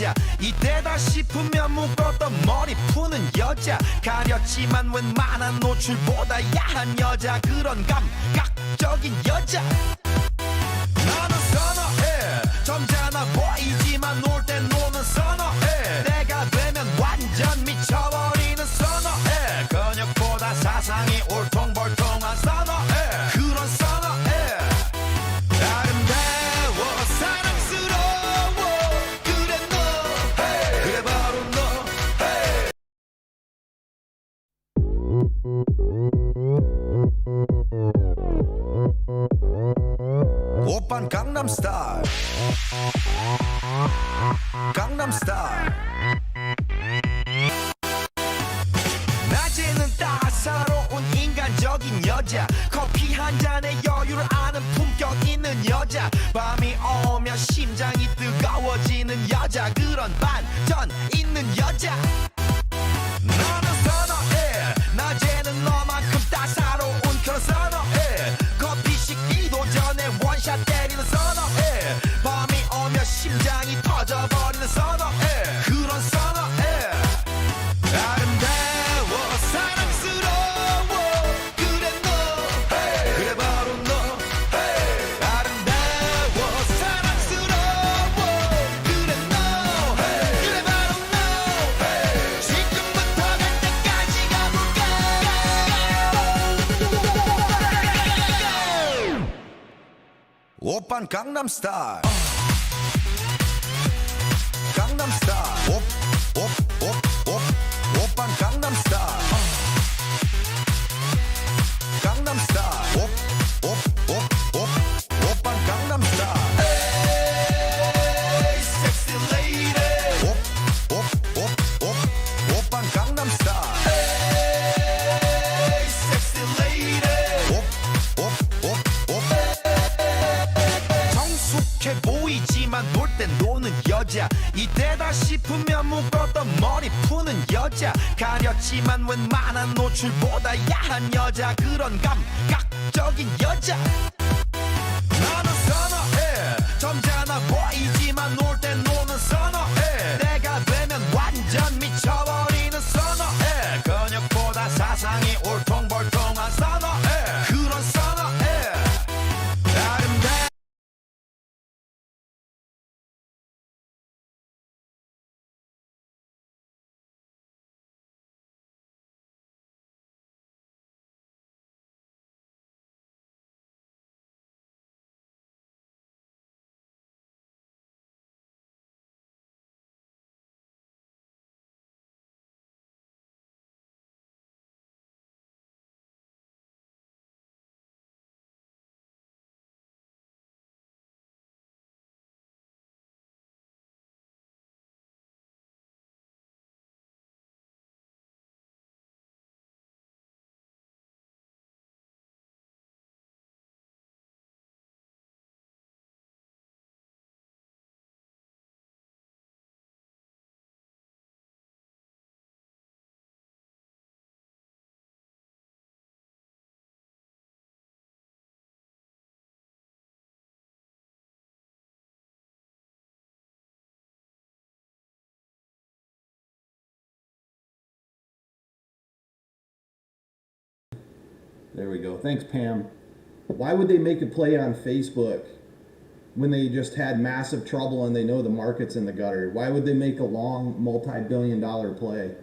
여자 이때다 싶으면 묶었던 머리 푸는 여자 가렸지만 웬만한 노출보다 야한 여자 그런 감각적인 여자 나는 선어해 점잖아 보이지만 놀 땐 노는 선어해 내가 되면 완전 미쳐버리는 선어해 근육보다 사상이 울퉁불퉁한 선어해 그런 선어해 아름다워 사랑스러워 그래 너 hey. 그래 바로 너 hey. 오빤 강남스타일 강남스타일 낮에는 따사로운 인간적인 여자 커피 한 잔에 여유를 아는 품격 있는 여자 밤이 오면 심장이 뜨거워지는 여자 그런 반전 있는 여자 너는 선어해 낮에는 너만큼 따사로운 그런 선어해 커피 식기도 전에 원샷 때리는 선어해 밤이 오면 심장이 터져버리는 선어해 그런 선어해 아름다워 사랑스러워 그래 너 hey. 그래 바로 너 hey. 아름다워 사랑스러워 그래 너 hey. 그래 바로 너 hey. 지금부터 갈 때까지 가볼까 오빤 강남스타일 강남스타일 오빤 강남스타일 강남스타일 오빤 강남스타일 에이 섹시 레이디 오빤 강남스타일 에이 섹시 레이디 성숙해 보이지만 놀 땐 노는 여자 이때다 싶으면 묶었던 머리 푸는 여자 가렸지만 웬만한 노출보다 야한 여자 그런 감각적인 여자 나는 선어해 점잖아 보이지만 놀 땐 노는 선어해 내가 되면 완전 미쳐버리는 선어해 근육보다 사상이 울퉁불퉁한 선어해 그런 선어해 아름다워 There we go. Thanks, Pam. Why would they make a play on Facebook when they just had massive trouble and they know the market's in the gutter? Why would they make a long multi-billion-dollar play?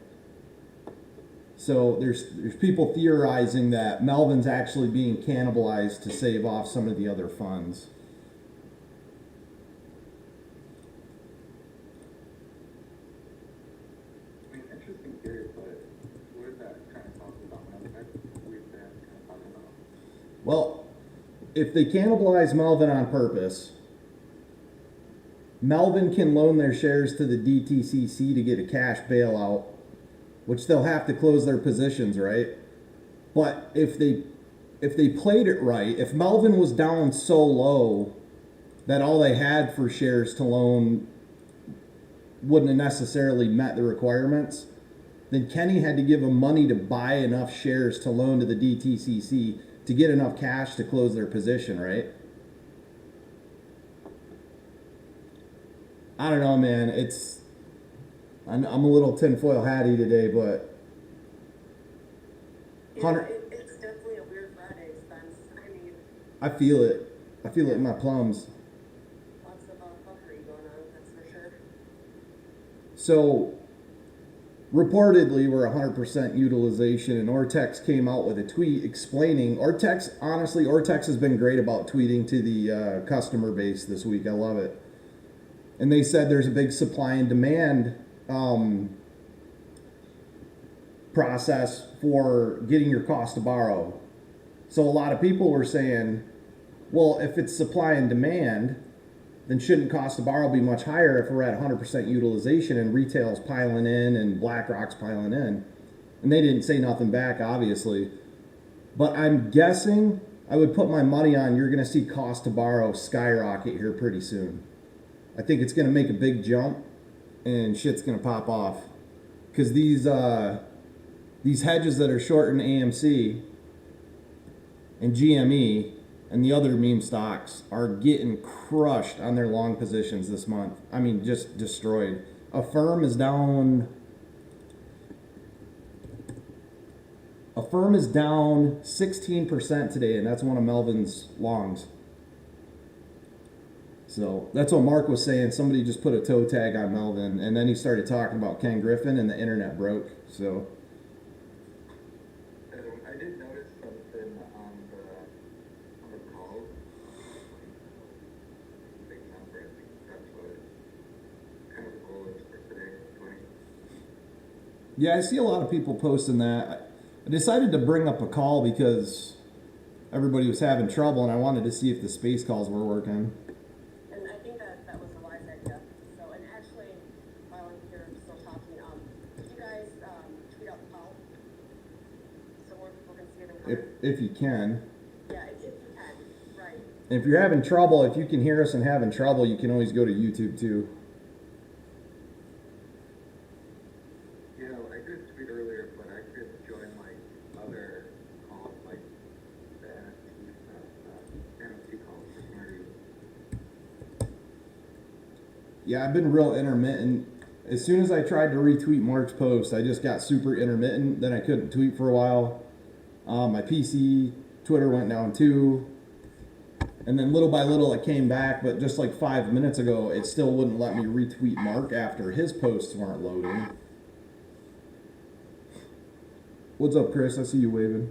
So there's people theorizing that Melvin's actually being cannibalized to save off some of the other funds. I mean, interesting theory, but what is that kind of talking about? We've been kind of talking about. Well, if they cannibalize Melvin on purpose, Melvin can loan their shares to the DTCC to get a cash bailout, which they'll have to close their positions, right? But if they played it right, if Melvin was down so low that all they had for shares to loan wouldn't have necessarily met the requirements, then Kenny had to give them money to buy enough shares to loan to the DTCC to get enough cash to close their position, right? I don't know, man. I'm a little tinfoil hatty today, but Yeah, 100. it's definitely a weird Friday expense. I mean, I feel it. I feel it in my plums. lots of fuckery going on, that's for sure. So, reportedly, we're 100% utilization, and Ortex came out with a tweet explaining. Ortex has been great about tweeting to the customer base this week. I love it. And they said there's a big supply and demand process for getting your cost to borrow. So a lot of people were saying, well, if it's supply and demand, then shouldn't cost to borrow be much higher if we're at 100% utilization and retail's piling in and BlackRock's piling in? And they didn't say nothing back, obviously. But I'm guessing, I would put my money on you're going to see cost to borrow skyrocket here pretty soon. I think it's going to make a big jump and shit's going to pop off. Because these hedges that are short in AMC and GME and the other meme stocks are getting crushed on their long positions this month. I mean, just destroyed. Affirm is down 16% today, and that's one of Melvin's longs. So that's what Mark was saying. Somebody just put a toe tag on Melvin, and then he started talking about Ken Griffin, and the internet broke. So I did notice something on the call. Big number. I think that's what kind of the goal is for today, 20. yeah, I see a lot of people posting that. I decided to bring up a call because everybody was having trouble, and I wanted to see if the space calls were working. And I think that was a wise idea. So, and actually, while I'm here still talking, could you guys tweet out the call so more people can see it and If you can. Yeah, if you can, right. If you're having trouble, if you can hear us and having trouble, you can always go to YouTube too. Yeah, I did tweet earlier, but I could join like other calls, like the NFT calls for some reason. Yeah, I've been real intermittent. As soon as I tried to retweet Mark's post, I just got super intermittent. Then I couldn't tweet for a while. My PC, Twitter went down too. And then little by little it came back, but just like 5 minutes ago, it still wouldn't let me retweet Mark after his posts weren't loading. What's up, Chris? I see you waving.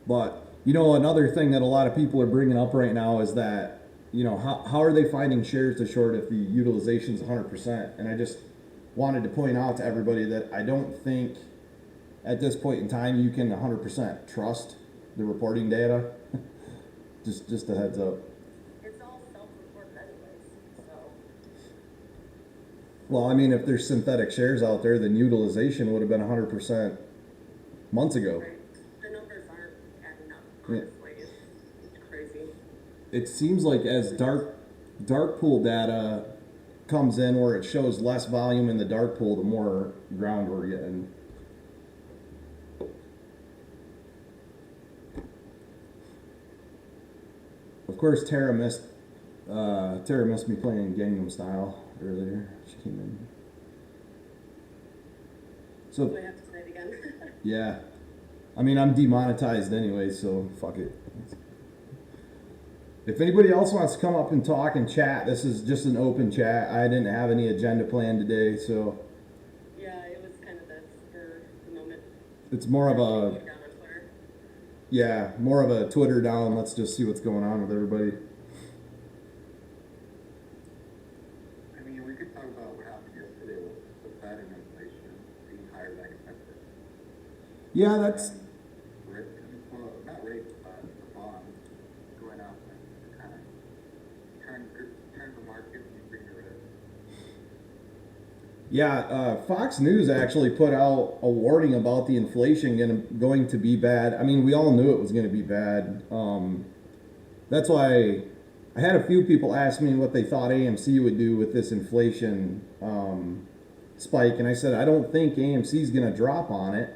But, you know, another thing that a lot of people are bringing up right now is that, you know, how are they finding shares to short if the utilization's 100%? And I just wanted to point out to everybody that I don't think at this point in time you can 100% trust the reporting data. just a heads up. It's all self-reported anyways, so. Well, I mean, if there's synthetic shares out there, then utilization would have been 100% months ago. Right. The numbers aren't adding up, Yeah. honestly. It's crazy. It seems like as dark pool data comes in where it shows less volume in the dark pool, the more ground we're getting. Of course, Tara missed me playing Gangnam Style earlier. She came in. So Do I have to play it again? yeah, I mean I'm demonetized anyway, so fuck it. If anybody else wants to come up and talk and chat, this is just an open chat. I didn't have any agenda planned today, so Yeah, it was kind of the spur of the moment. it's more of a Down on Twitter. yeah, more of a Twitter down. Let's just see what's going on with everybody. I mean, we could talk about what happened yesterday with the Fed and inflation being higher than expected. Yeah, that's And well, not rates, but the bonds going up and kind of turn the market and bring the risk. yeah. Fox News actually put out a warning about the inflation going to be bad. I mean, we all knew it was going to be bad. That's why I had a few people ask me what they thought AMC would do with this inflation spike, and I said I don't think AMC is going to drop on it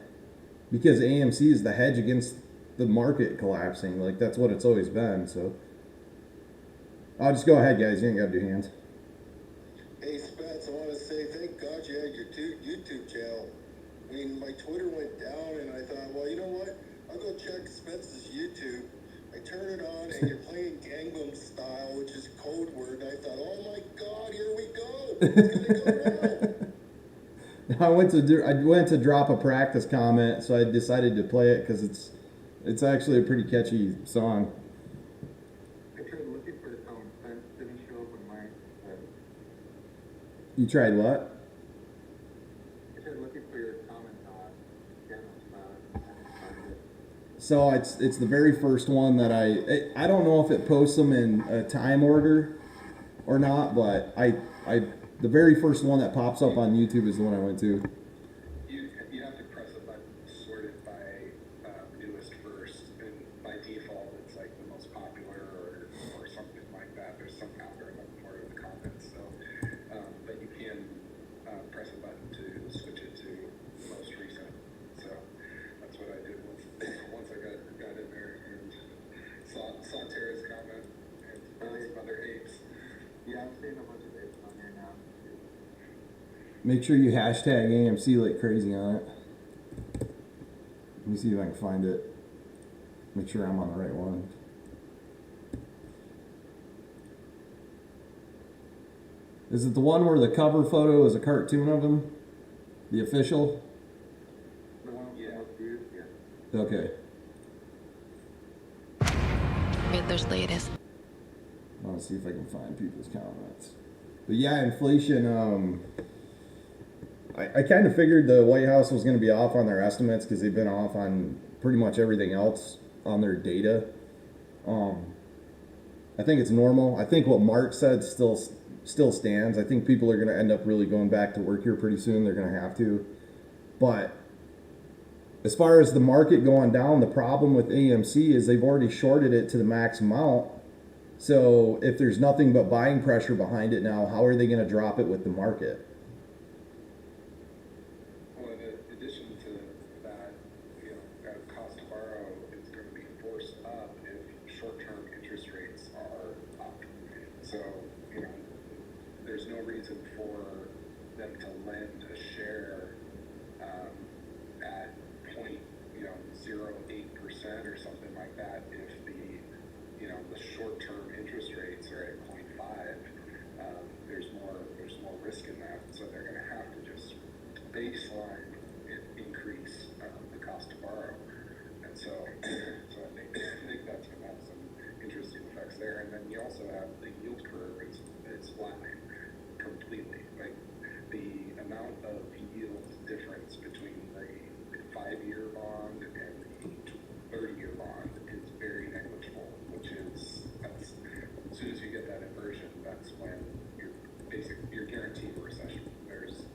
because AMC is the hedge against the market collapsing. Like that's what it's always been. So I'll just go ahead, guys. You ain't got to do hands. Hey, Spence, comments. I want to say thank God you had your YouTube channel. I mean, my Twitter went down, and I thought, well, you know what? I'll go check Spence's YouTube. I turn it on, and you're playing Gangnam Style, which is code word. And I thought, oh my God, here we go. It's gonna go wrong. I went to drop a practice comment, so I decided to play it because it's actually a pretty catchy song. I tried looking for the song, but it didn't show up on mine. You tried what? I tried looking for your comment on Gangnam Style. I didn't find it. So it's the very first one that I don't know if it posts them in a time order or not, but the very first one that pops up on YouTube is the one I went to. You have to press a button, sort it by newest first, and by default it's like the most popular or something like that. There's some algorithm for the comments, so but you can press a button to switch it to most recent. So that's what I did once I got in there and saw Tara's comment and some other apes. Yeah, I'm seeing a bunch of apes on here now. Make sure you hashtag AMC like crazy on it. Let me see if I can find it. Make sure I'm on the right one. Is it the one where the cover photo is a cartoon of him? The official? The one with the most views? Yeah. Okay. Get those latest. I want to see if I can find people's comments. But yeah, inflation, I kind of figured the White House was going to be off on their estimates because they've been off on pretty much everything else on their data. I think it's normal. I think what Mark said still stands. I think people are going to end up really going back to work here pretty soon. They're going to have to. But as far as the market going down, the problem with AMC is they've already shorted it to the max amount. So if there's nothing but buying pressure behind it now, how are they going to drop it with the market? Well, in addition to that, cost to borrow is going to be forced up if short-term interest rates are up. So, there's no reason for them to lend a share at 0.08% or something like that if the short-term interest rates are at 0.5. There's more risk in that, so they're going to have to just baseline increase the cost to borrow, and so I think that's going to have some interesting effects there. And then you also have the yield curve is flattening completely. Like the amount of yield difference between the 5-year bond and the 30-year bond is very negligible, which is as soon as you get that inversion, that's when you're guaranteed a recession. There's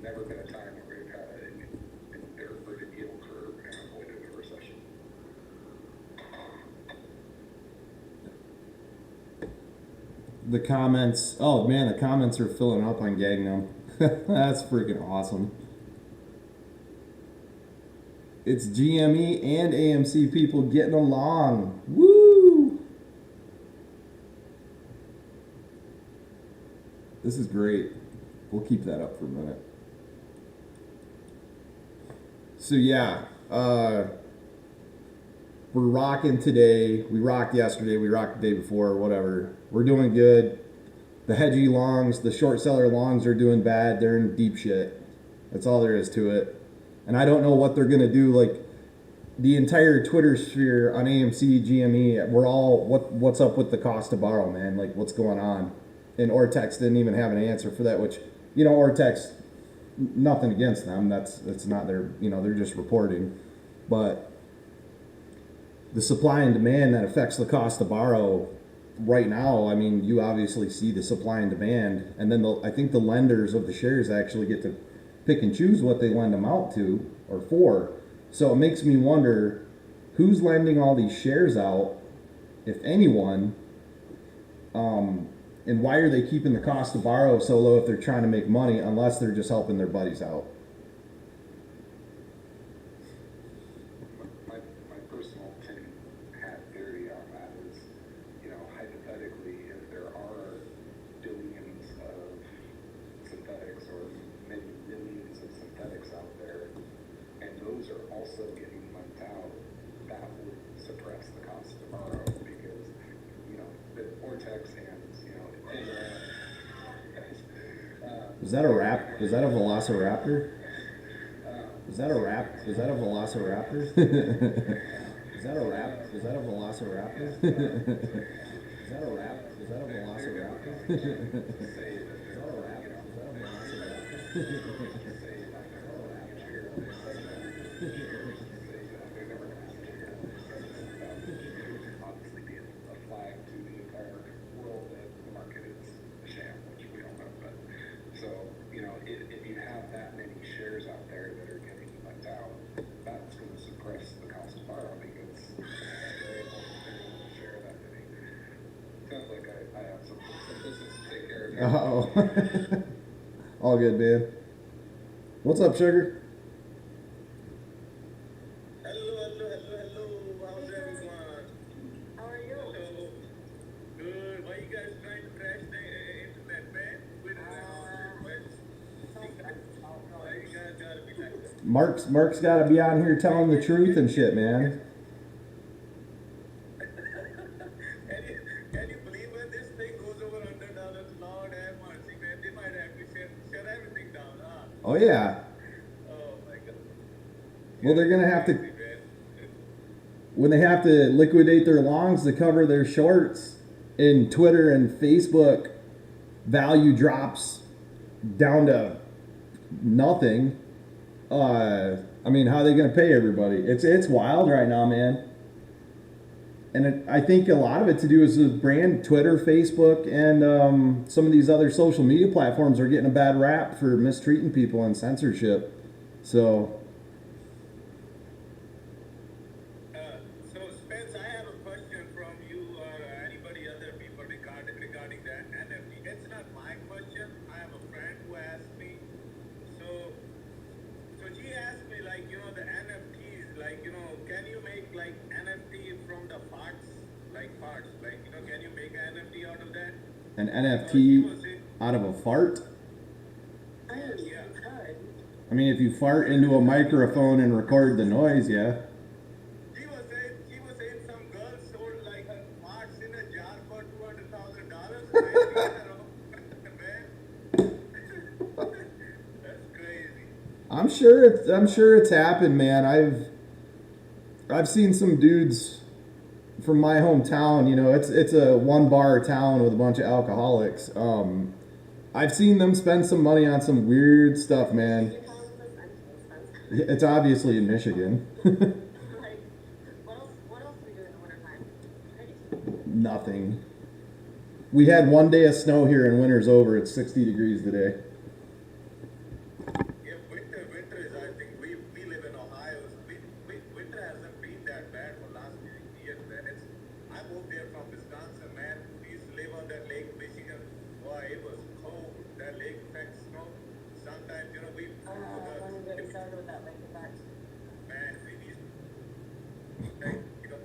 never been a time where we've had an inverted yield curve and avoided a recession. The comments, oh man, the comments are filling up on Gangnam. That's freaking awesome. It's GME and AMC people getting along. Woo! This is great. We'll keep that up for a minute. So yeah, we're rocking today. We rocked yesterday. We rocked the day before. Whatever. We're doing good. The hedgy longs, the short seller longs are doing bad. They're in deep shit. That's all there is to it. And I don't know what they're gonna do. Like the entire Twitter sphere on AMC, GME, we're all what's up with the cost to borrow, man? Like what's going on? And Ortex didn't even have an answer for that. Which Ortex, nothing against them. That's not their. They're just reporting, but the supply and demand that affects the cost to borrow right now, I mean, you obviously see the supply and demand, and then I think the lenders of the shares actually get to pick and choose what they lend them out to or for. So it makes me wonder who's lending all these shares out, if anyone, and why are they keeping the cost to borrow so low if they're trying to make money, unless they're just helping their buddies out. My personal tin hat theory on that is, hypothetically, if there are billions of also getting lent out, that would suppress the cost to borrow because, you know, the Vortex and, you know, Is that a rap? Is that a velociraptor? Is that a rap? Is that a velociraptor? Is that a rap? Is that a velociraptor? Is that a rap? Is that a velociraptor? Is that a rap? Is that a obviously be a flag to the entire world that the market is a sham, which we all know. But so, you know, if you have that many shares out there that are getting lent out, that's going to suppress the cost of borrow because they're able to share that many. Sounds like I have some business to take care of. Uh-oh. All good, man. What's up, Sugar? Hello. How's everyone? How are you? Hello. Good. Why you guys trying to crash the internet, man? Why you guys gotta be like that? Mark's got to be on here telling the truth and shit, man. Can you believe when this thing goes over $100? Lord have mercy, man. They might have to shut everything down, huh? Oh yeah. Oh my God. Well, they're gonna have to Crazy, man. when they have to liquidate their longs to cover their shorts in Twitter and Facebook. Value drops down to nothing. I mean, how are they going to pay everybody? It's wild right now, man. And I think a lot of it to do is with brand Twitter, Facebook, and some of these other social media platforms are getting a bad rap for mistreating people and censorship. So, So Spence, I have a question from you or anybody other people regarding that NFT. It's not my question. I have a friend who asked me. So she asked me, like, you know, the NFTs, like, you know, can you make like NFT from the parts, like, you know, can you make an NFT out of that? an So she was NFT saying, out of a fart? yeah. I mean, if you fart into a microphone and record the noise, yeah. She was saying some girl sold like her parts in a jar for $200,000. Man. That's crazy. I'm sure it's happened, man. I've seen some dudes from my hometown. You know, it's a one bar town with a bunch of alcoholics. I've seen them spend some money on some weird stuff, man. It's obviously in Michigan. Like, what else do we do in the wintertime? Nothing. We had one day of snow here and winter's over. It's 60 degrees today. Yeah, winter is, I think, we live in Ohio. So winter hasn't been that bad for last few years, man. I moved here from Wisconsin, man. We used to live on that Lake Michigan. Boy, it was cold. That lake effect snow. Sometimes, you know, When we get started with that lake effect. man, we used to, like, you know,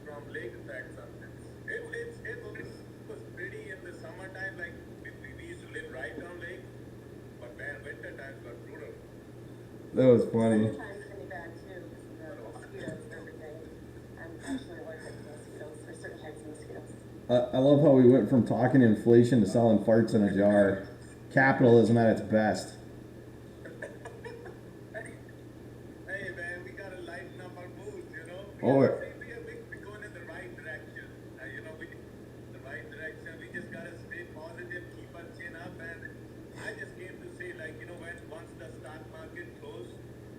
from lake effect sometimes. It was pretty in the summertime, like, we used to live right on lake. But man, winter times were brutal. That was funny. Sometimes can be bad too, because of the mosquitoes and everything. I'm actually allergic to mosquitoes for certain types of mosquitoes. I love how we went from talking inflation to selling farts in a jar. Capitalism at its best. Hey man, we gotta lighten up our moods, you know. Oh, We're going in the right direction. You know, the right direction. We just gotta stay positive, keep our chin up, and I just came to say, like, you know, once the stock market closed,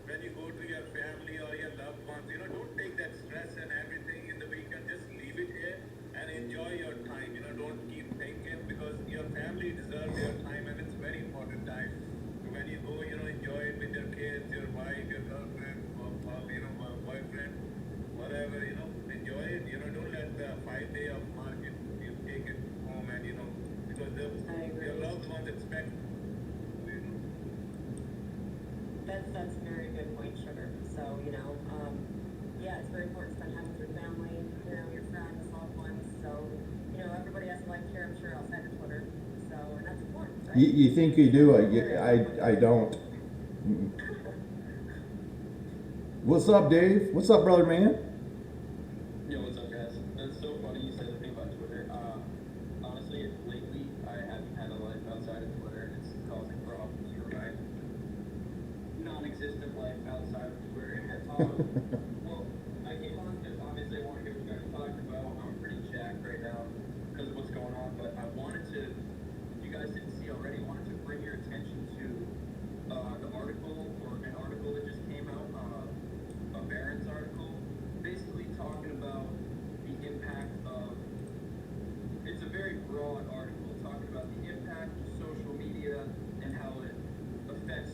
when you go to your family or your loved ones, you know, don't take that stress and everything in the weekend. Just leave it here and enjoy your time. You know, don't keep thinking because your family deserves your time, and it's a very important time. So when you go, you know, enjoy it with your kids, your wife, your girlfriend, or you know, boyfriend, whatever. You know, enjoy it. You know, don't let the 5 day of market you take it home, and you know, because your loved ones expect. You know, That's a very good point, Sugar. So, you know, yeah, it's very important to spend time with your family, you know, your friends, loved ones. So, you know, everybody has a life here, I'm sure, outside of Twitter. So, and that's important, right? You think you do? I don't. Mm-mm. What's up, Dave? What's up, brother man? Yo, what's up, guys? That's so funny you said the thing about Twitter. Honestly, lately, I haven't had a life outside of Twitter, and it's causing problems for my non-existent life outside of Twitter. Well, I came on because obviously I want to hear what you guys are talking about. I'm pretty jacked right now because of what's going on, but I wanted to, if you guys didn't see already, I wanted to bring your attention to the article, or an article that just came out, a Barron's article, basically talking about the impact of, it's a very broad article, talking about the impact of social media and how it affects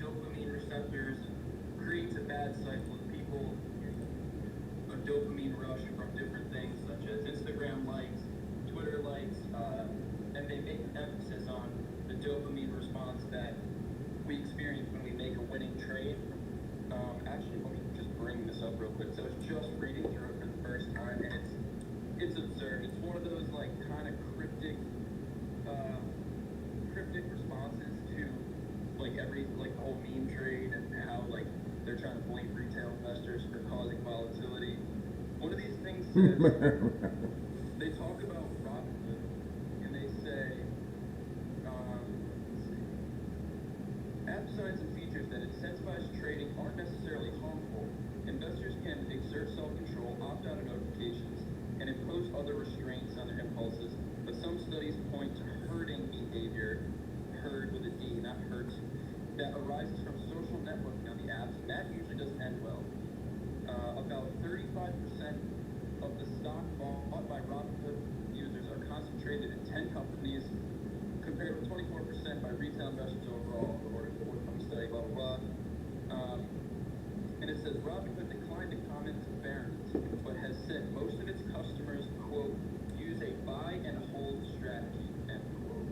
dopamine receptors and creates a bad cycle of people getting a dopamine rush from different things such as Instagram likes, Twitter likes, and they make an emphasis on the dopamine response that we experience when we make a winning trade. Actually, let me just bring this up real quick. So I was just reading through it for the first time, and it's absurd. It's one of those like kind of cryptic responses to like the whole meme trade and how like they're trying to blame retail investors for causing volatility. One of these things says they talk about Robinhood, and they say, let's see, app signs and features that incentivize trading aren't necessarily harmful. Investors can exert self-control, opt out of notifications, and impose other restraints on their impulses, but some studies point to herding behavior, herd with a D, not hurt, that arises from social networking on the apps, and that usually doesn't end well. About 35% of the stock bought by Robinhood users are concentrated in 10 companies, compared with 24% by retail investors overall, according to the Woodcomb study, blah, blah, blah. And it says, Robinhood declined to comment to Barron's, but has said most of its customers, quote, use a buy and hold strategy, end quote.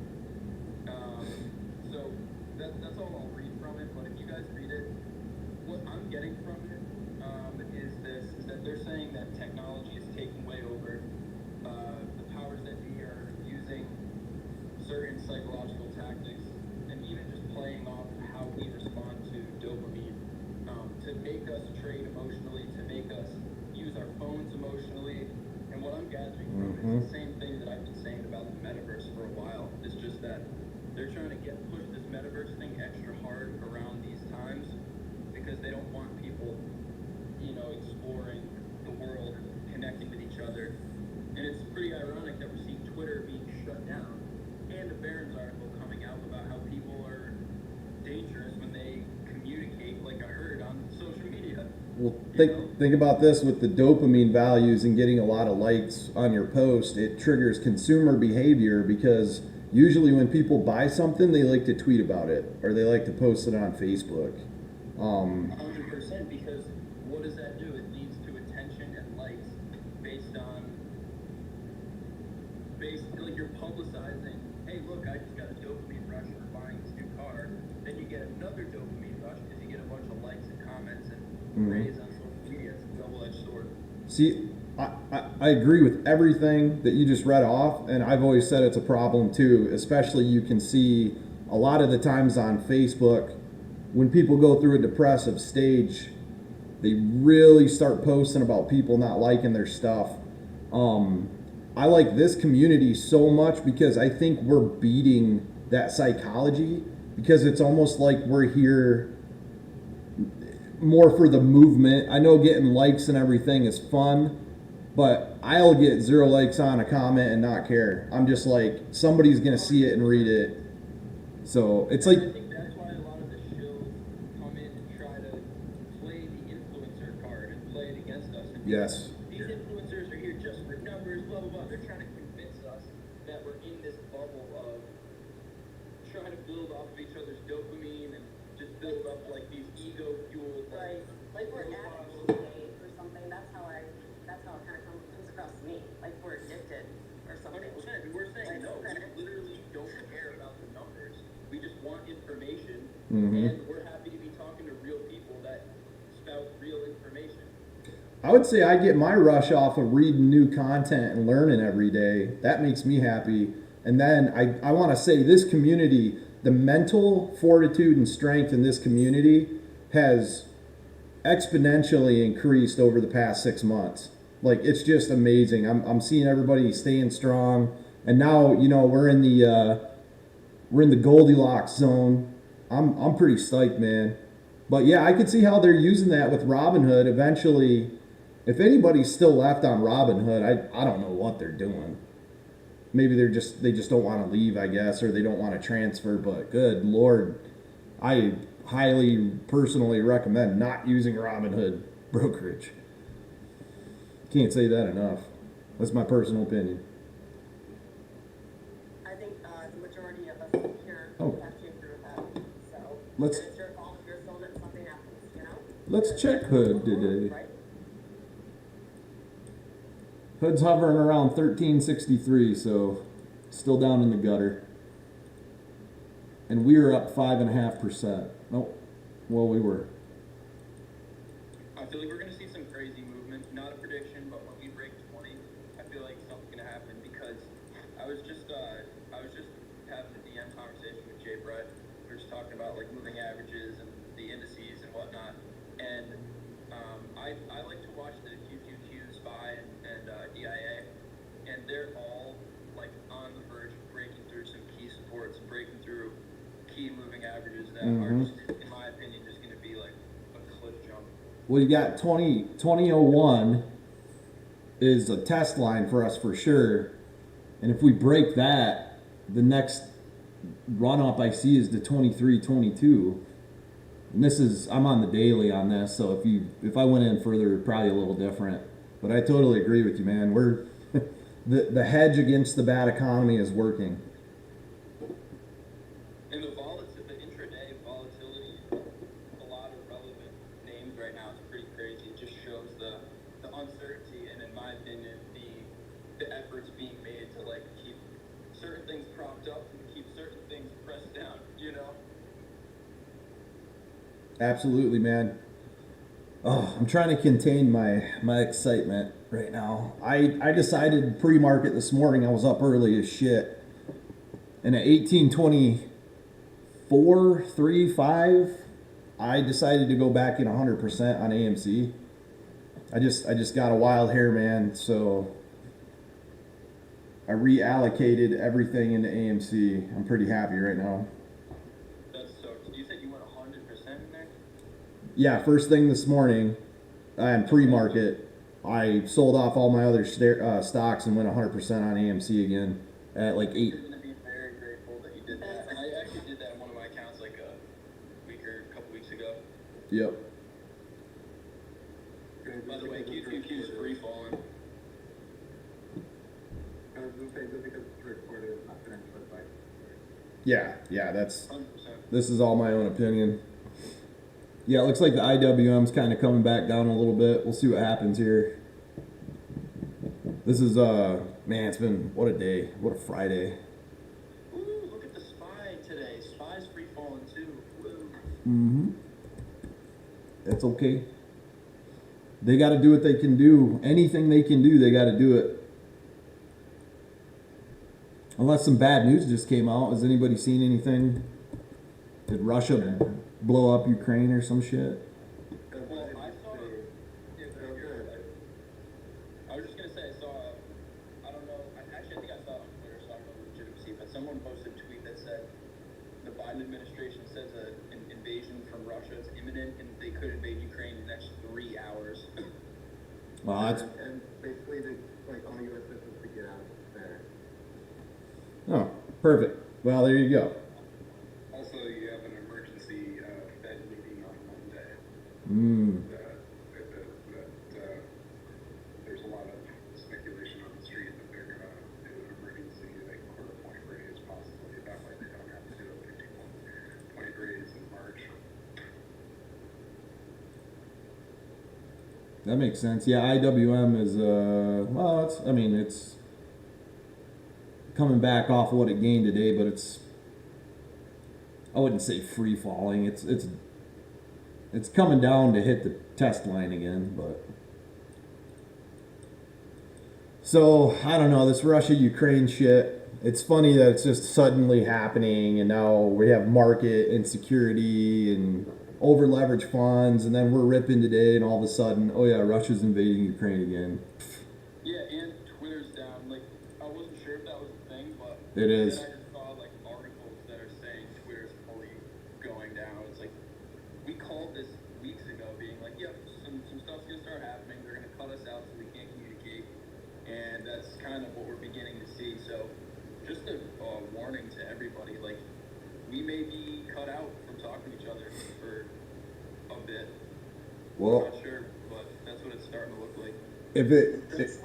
So that's all I'll read from it, but if you guys read it, what I'm getting from it is that they're saying that technology is taking way over. The powers that be are using certain psychological tactics and even just playing off how we respond to dopamine to make us trade emotionally, to make us use our phones emotionally. And what I'm gathering from it is the same thing that I've been saying about the metaverse for a while. It's just that they're trying to push this metaverse thing extra hard around these times because they don't want people, exploring the world, connecting with each other. And it's pretty ironic that we're seeing Twitter being shut down and a Barron's article coming out about how people are dangerous when they communicate like a herd on social media. Well, think about this with the dopamine values and getting a lot of likes on your post. It triggers consumer behavior because usually when people buy something, they like to tweet about it or they like to post it on Facebook. 100%, because what does that do? It leads to attention and likes basically you're publicizing, hey, look, I just got a dopamine rush for buying this new car. Then you get another dopamine rush because you get a bunch of likes and comments and praise on social media. It's a double-edged sword. See, I agree with everything that you just read off, and I've always said it's a problem too, especially you can see a lot of the times on Facebook when people go through a depressive stage, they really start posting about people not liking their stuff. I like this community so much because I think we're beating that psychology because it's almost like we're here more for the movement. I know getting likes and everything is fun, but I'll get 0 likes on a comment and not care. I'm just like, somebody's going to see it and read it. So it's like... I think that's why a lot of the shows come in and try to play the influencer card and play it against us. And Yes. These influencers are here just for numbers, blah, blah, blah. They're trying to convince us that we're in this bubble of trying to build off of each other's dopamine and just build up like these ego-fueled... Right. Like we're addicts to it or something. That's how it kind of comes across to me. Like we're addicted or something. 100%. We're saying no. We literally don't care about the numbers. We just want information, Mm-hmm. and we're happy to be talking to real people that spout real information. I would say I get my rush off of reading new content and learning every day. That makes me happy. And then I want to say this community, the mental fortitude and strength in this community has exponentially increased over the past 6 months. Like, it's just amazing. I'm seeing everybody staying strong, and now, you know, we're in the Goldilocks zone. I'm pretty stoked, man. But yeah, I could see how they're using that with Robinhood eventually. If anybody's still left on Robinhood, I don't know what they're doing. Maybe they just don't want to leave, I guess, or they don't want to transfer. But good Lord, I highly personally recommend not using Robinhood brokerage. Can't say that enough. That's my personal opinion. I think the majority of us here Oh. have to agree with that. So Let's- it's your fault if you're sold it and something happens, you know? Let's check Hood today. Right? Hood's hovering around 1363, so still down in the gutter. And we were up 5.5%. Nope. Well, we were. I feel like we're gonna see some crazy movement. Not a prediction, but when we break 20, I feel like something's gonna happen because I was just having a DM conversation with Jay Brett. We were just talking about like moving averages and the indices and whatnot. And I like to watch the QQQ, SPY, and DIA, and they're all like on the verge of breaking through some key supports, breaking through key moving averages that are just, in my opinion, just going to be like a cliff jump. Well, you got 2001 is a test line for us for sure. And if we break that, the next run up I see is the 2322. And I'm on the daily on this, so if I went in further, probably a little different. But I totally agree with you, man. We're the hedge against the bad economy is working. And the intraday volatility, a lot of relevant names right now is pretty crazy. It just shows the uncertainty and, in my opinion, the efforts being made to like keep certain things propped up and keep certain things pressed down, you know? Absolutely, man. Oh, I'm trying to contain my excitement right now. I decided pre-market this morning. I was up early as shit, and at 18:24:35, I decided to go back in 100% on AMC. I just got a wild hair, man. So I reallocated everything into AMC. I'm pretty happy right now. You said you went 100% in there? Yeah, first thing this morning, on pre-market, I sold off all my other stocks and went 100% on AMC again at like 8. You're going to be very grateful that you did that. And I actually did that in one of my accounts like a couple weeks ago. Yep. By the way, QQQ is free falling. I was going to say, just because it's recorded, it's not finished with like. Yeah, that's 100%. this is all my own opinion. Yeah, it looks like the IWM's kind of coming back down a little bit. We'll see what happens here. This is man, it's been what a day, what a Friday. Ooh, look at the SPY today. SPY's free falling too. Woo. Mm-hmm. That's okay. They got to do what they can do. Anything they can do, they got to do it. Unless some bad news just came out. Has anybody seen anything? Did Russia blow up Ukraine or some shit? Well, I saw. I was just gonna say I saw. I don't know. Actually, I think I saw it on Twitter, so I don't know the legitimacy. But someone posted a tweet that said the Biden administration says an invasion from Russia is imminent, and they could invade Ukraine in the next 3 hours. Well, that's And basically, like all U.S. citizens to get out there. oh, perfect. Well, there you go. Also, you have an emergency Fed meeting on Monday. There's a lot of speculation on the street that they're going to do an emergency like quarter point raise, possibly. That way they don't have to do a 50-point raise in March. That makes sense. Yeah, IWM is well, it's coming back off of what it gained today, but it's, I wouldn't say free falling. It's coming down to hit the test line again, but so I don't know, this Russia-Ukraine shit. It's funny that it's just suddenly happening, and now we have market insecurity and over leveraged funds, and then we're ripping today, and all of a sudden, oh yeah, Russia's invading Ukraine again. Yeah, and Twitter's down. Like, I wasn't sure if that was a thing, but It is. then I just saw like articles that are saying Twitter's fully going down. It's like we called this weeks ago, being like, yep, some stuff's gonna start happening. They're gonna cut us out so we can't communicate, and that's kind of what we're beginning to see. So, just a warning to everybody, like, we may be cut out from talking to each other for a bit. Well, Not sure, but that's what it's starting to look like. if it, That's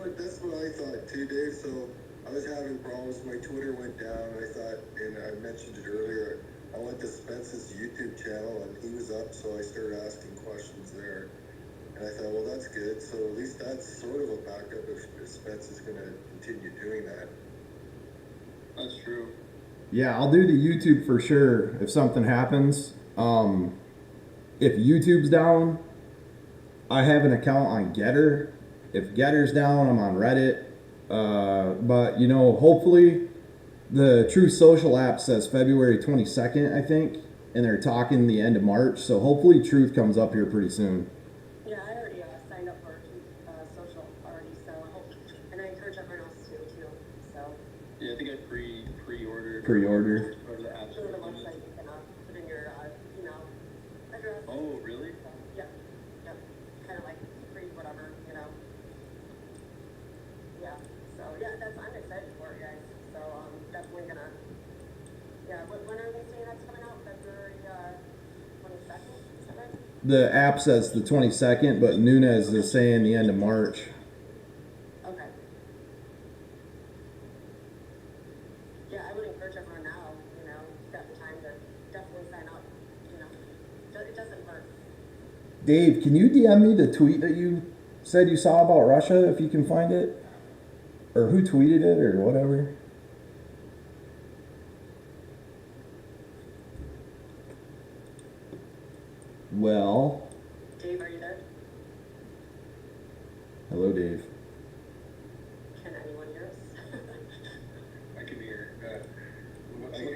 what I thought too, Dave. So I was having problems. My Twitter went down. I thought, and I mentioned it earlier, I went to Spence's YouTube channel and he was up, so I started asking questions there. And I thought, well, that's good. So at least that's sort of a backup if Spence is going to continue doing that. That's true. yeah, I'll do the YouTube for sure if something happens. If YouTube's down, I have an account on Getter. If Getter's down, I'm on Reddit. But you know, hopefully, the True Social app says February 22nd, I think, and they're talking the end of March. So hopefully, Truth comes up here pretty soon. Yeah, I already signed up for social already, so I hope, and I encourage everyone else to too. So Yeah, I think I pre-ordered. Pre-order. Or the app through store. the website, you can put in your email address. Oh, really? So, yep, kind of like free whatever, Yeah. So yeah, I'm excited for it, guys. So definitely gonna. Yeah. When are they saying that's coming out? February 22nd. Is that right? The app says the 22nd, but Nunez is saying the end of March. Okay. Yeah, I would encourage everyone now, you've got the time to definitely sign up, it doesn't hurt. Dave, can you DM me the tweet that you said you saw about Russia if you can find it? Or who tweeted it or whatever? Well, Dave, are you there? hello, Dave. Can anyone hear us? I can hear. One thing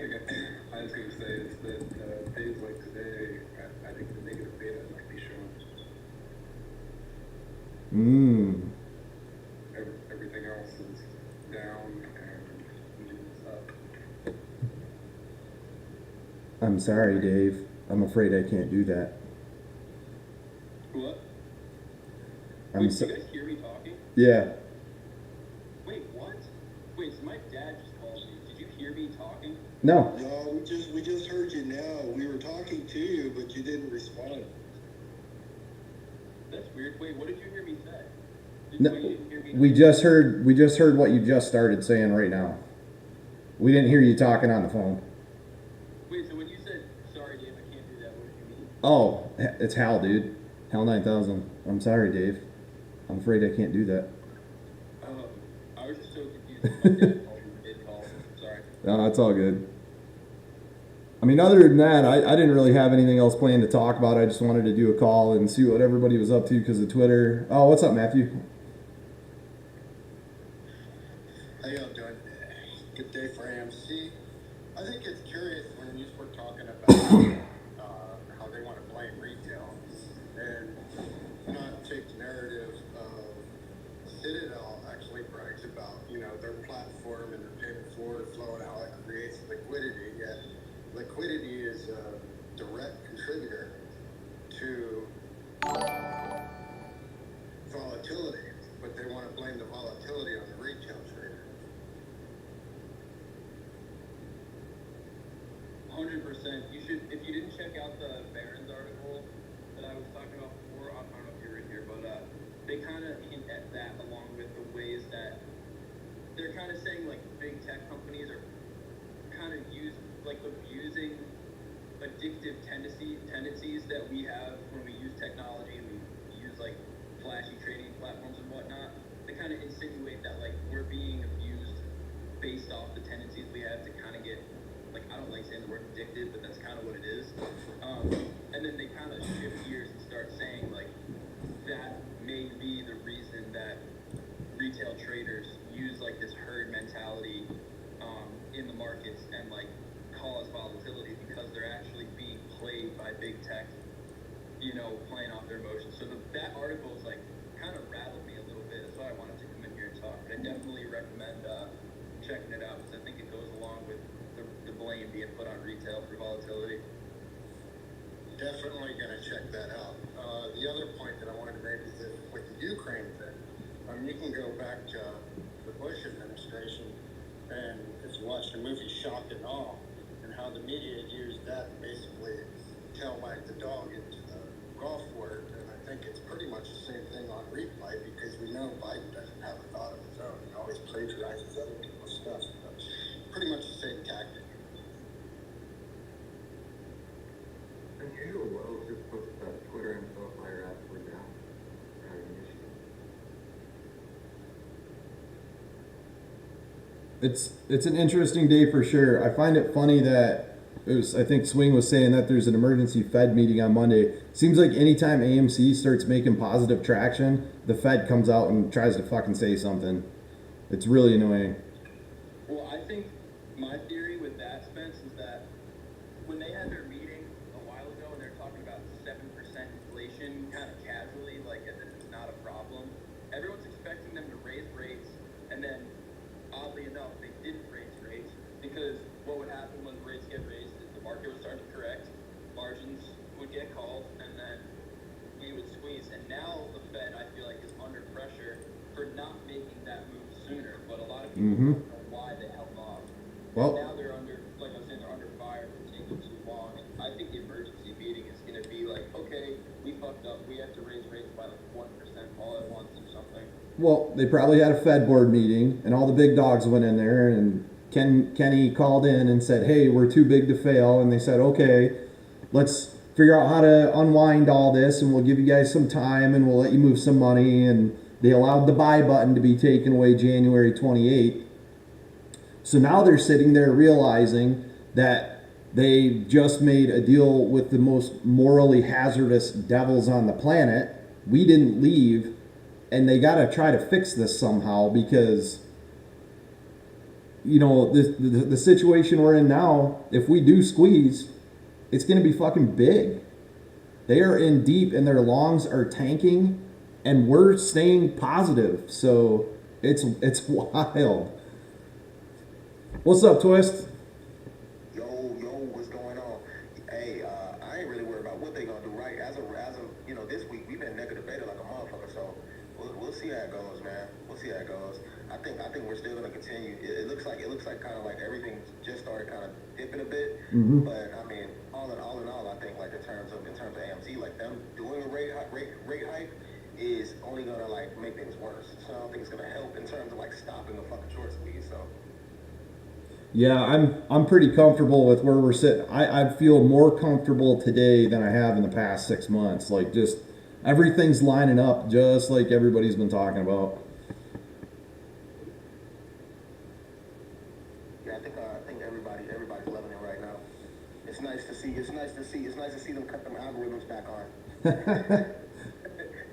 I was going to say is that days like today, I think the negative beta might be shown. Everything else is down and news up. I'm sorry, Dave. I'm afraid I can't do that. What? I'm Wait, so- do you guys hear me talking? Yeah. Wait, what? Wait, so my dad just called me. Did you hear me talking? No. No, we just heard you now. We were talking to you, but you didn't respond. That's weird. Wait, what did you hear me say? No, Wait, you didn't hear me we just heard what you just started saying right now. We didn't hear you talking on the phone. Wait, so when you said, sorry, Dave, I can't do that, what did you mean? Oh, it's Hal, dude. Hal 9000. I'm sorry, Dave. I'm afraid I can't do that. I was just so confused. My dad called me mid-call. Sorry. No, it's all good. I mean, other than that, I didn't really have anything else planned to talk about. I just wanted to do a call and see what everybody was up to because of Twitter. Oh, what's up, Matthew? How y'all doing? Good day for AMC. I think it's curious when you were talking about how they want to blame retail and not take the narrative of Citadel actually brags about, their platform and their payment forward flow and how it creates liquidity, yet liquidity is a direct contributor to volatility, but they want to blame the volatility on the retail trader. 100%. You should, if you didn't check out the Barron's article that I was talking about before, I don't know if you were in here, but they kind of hint at that along with the ways that they're kind of saying like big tech companies are kind of abusing addictive tendencies that we have when we use technology and we use like flashy trading platforms and whatnot. They kind of insinuate that like we're being abused based off the tendencies we have to kind of get, like, I don't like saying the word addicted, but that's kind of what it is. And then they kind of shift gears and start saying like that may be the reason that retail traders use like this herd mentality in the markets and like cause volatility because they're actually being played by big tech you know, playing off their emotions. So that article is like kind of rattled me a little bit. That's why I wanted to come in here and talk. But I definitely recommend checking it out because I think it goes along with the blame being put on retail for volatility. Definitely gonna check that out. The other point that I wanted to make is that with the Ukraine thing, you can go back to the Bush administration, and if you watch the movie Shock and Awe, and how the media used that to basically tell like the dog into the golf word, and I think it's pretty much the same thing on replay because we know Biden doesn't have a thought of his own. He always plagiarizes other people's stuff. But pretty much the same tactic. Unusual Wells just puts Twitter info fire absolutely down. Having an issue. It's an interesting day for sure. I find it funny that I think Swing was saying that there's an emergency Fed meeting on Monday. Seems like anytime AMC starts making positive traction, the Fed comes out and tries to fucking say something. It's really annoying. Well, I think my theory with that, Spence, is that when they had their meeting a while ago and they're talking about 7% inflation kind of casually, like as if it's not a problem, everyone's expecting them to raise rates, and then oddly enough, they didn't raise rates because what would happen when rates get raised is the market would start to correct, margins would get called, and then we would squeeze. And now the Fed, I feel like, is under pressure for not making that move sooner. But a lot of people don't know why they held off. Well, now they're under, like I was saying, they're under fire for taking too long. And I think the emergency meeting is going to be like, okay, we fucked up. We have to raise rates by like 1% all at once or something. well, they probably had a Fed board meeting, and all the big dogs went in there, and Kenny called in and said, "Hey, we're too big to fail," and they said, "Okay, let's figure out how to unwind all this, and we'll give you guys some time, and we'll let you move some money." And they allowed the buy button to be taken away January 28th. So now they're sitting there realizing that they just made a deal with the most morally hazardous devils on the planet. We didn't leave, and they got to try to fix this somehow because, you know, the situation we're in now, if we do squeeze, it's going to be fucking big. They are in deep and their longs are tanking, and we're staying positive. So it's wild. What's up, Twist? Yo, what's going on? Hey, I ain't really worried about what they gonna do, right? As of you know, this week we've been negative beta like a motherfucker, so we'll see how it goes, man. We'll see how it goes. I think we're still gonna continue. It looks like kind of like everything just started kind of dipping a bit, but I mean, all in all, I think like in terms of AMC, like them doing a rate hike is only gonna like make things worse. So I don't think it's gonna help in terms of like stopping a fucking short squeeze. So. Yeah, I'm pretty comfortable with where we're sitting. I feel more comfortable today than I have in the past 6 months. Like, just everything's lining up just like everybody's been talking about. Yeah, I think everybody's loving it right now. It's nice to see them cut them algorithms back on.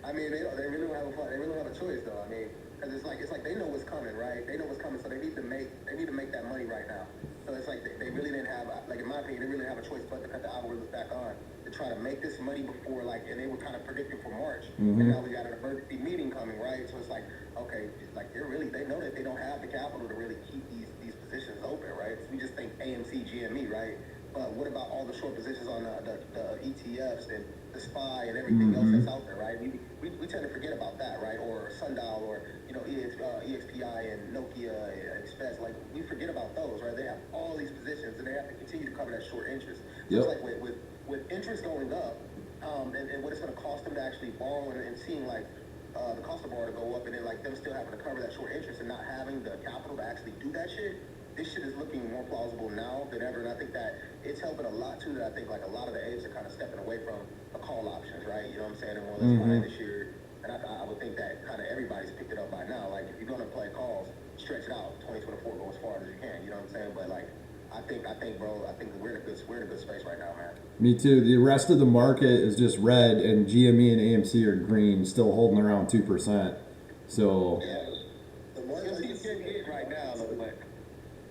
I mean, they really don't have a choice though. I mean, because it's like they know what's coming, right? They know what's coming, so they need to make that money right now. So it's like they really didn't have, like in my opinion, they really didn't have a choice but to cut the algorithms back on to try to make this money before, like, and they were kind of predicting for March, and now we got an emergency meeting coming, right? So it's like, okay, it's like they know that they don't have the capital to really keep these positions open, right? So we just think AMC, GME, right? But what about all the short positions on the ETFs and the SPY and everything else that's out there, right? We tend to forget about that, right? Or Sundial, or you know, EXPI and Nokia and Express. Like, we forget about those, right? They have all these positions, and they have to continue to cover that short interest. So it's like with interest going up, and what it's going to cost them to actually borrow, and seeing like the cost of borrow to go up, and then like them still having to cover that short interest and not having the capital to actually do that shit. This shit is looking more plausible now than ever, and I think that it's helping a lot too. That I think like a lot of the apes are kind of stepping away from the call options, right? You know what I'm saying? And more or less buying this year, and I would think that kind of everybody's picked it up by now. Like, if you're gonna play calls, stretch it out. 2024, go as far as you can. You know what I'm saying? But like, I think, bro, I think we're in a good space right now, man. Me too. The rest of the market is just red, and GME and AMC are green, still holding around 2%. So Yeah, the markets getting hit right now, look like.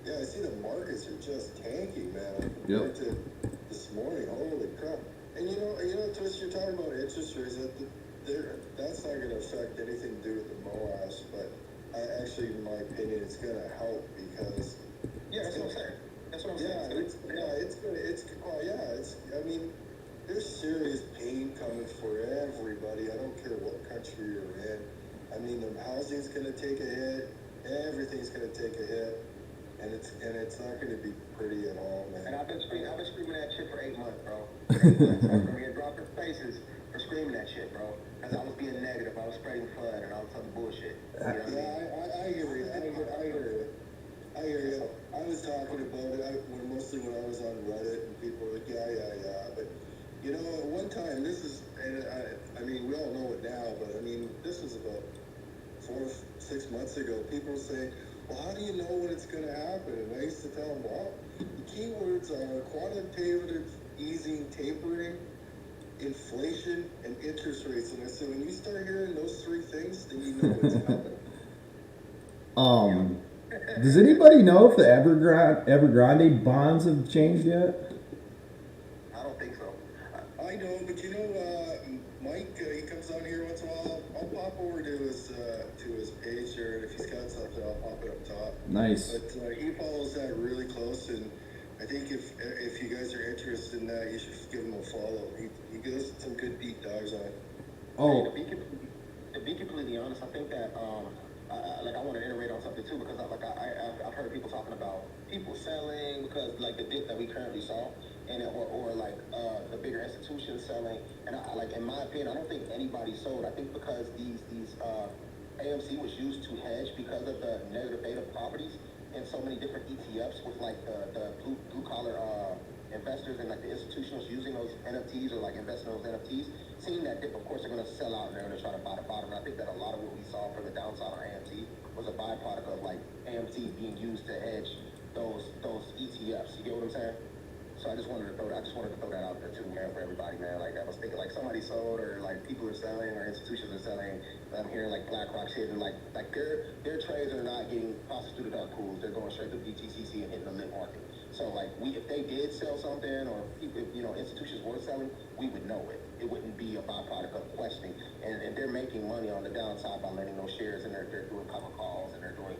Yeah, I see the markets are just tanking, man. Compared to this morning, holy crap. And Twist, you're talking about interest rates. That's not going to affect anything to do with the MOAS, but actually, in my opinion, it's going to help because. Yeah, that's what I'm saying. That's what I'm Yeah, saying. I mean, there's serious pain coming for everybody. I don't care what country you're in. I mean, the housing's going to take a hit. Everything's going to take a hit. And it's not going to be pretty at all, man. And I've been screaming that shit for 8 months, bro. For 8 months. I'm gonna get dropped in faces for screaming that shit, bro. Because I was being negative, I was spreading FUD and all this other bullshit. You know what I mean? Yeah, I hear you. I hear you. I was talking about it mostly when I was on Reddit, and people were like, yeah. But at one time, I mean, we all know it now, but I mean, this was about 4-6 months ago. People were saying, well, how do you know when it's going to happen? And I used to tell them, well, the keywords are quantitative easing, tapering, inflation, and interest rates. And I said, when you start hearing those three things, then you know it's happening. Does anybody know if the Evergrande bonds have changed yet? I don't think so. I know, but Mike, he comes on here once in a while. I'll pop over to his page here, and if he's got something, I'll pop it up top. Nice. But he follows that really close, and I think if you guys are interested in that, you should give him a follow. He gives some good deep dives on it. Oh, To be completely honest, I think that I want to iterate on something too, because I've heard people talking about people selling because like the dip that we currently saw, and or the bigger institutions selling, and in my opinion, I don't think anybody sold. I think because these AMC was used to hedge because of the negative beta properties and so many different ETFs with like the blue collar investors and like the institutionals using those NFTs or like investing in those NFTs. Seeing that dip, of course, they're going to sell out and they're going to try to buy the bottom. And I think that a lot of what we saw from the downside on AMC was a byproduct of like AMC being used to hedge those ETFs. You get what I'm saying? So I just wanted to throw that out there too, man, for everybody, man. Like I was thinking, like somebody sold, or like people are selling, or institutions are selling. I'm hearing like BlackRock shit, and like their trades are not getting processed through the dark pools. They're going straight to DTCC and hitting the lit market. So like if they did sell something, or if institutions were selling, we would know it. It wouldn't be a byproduct of questioning. And they're making money on the downside by letting those shares, and they're doing cover calls, and they're doing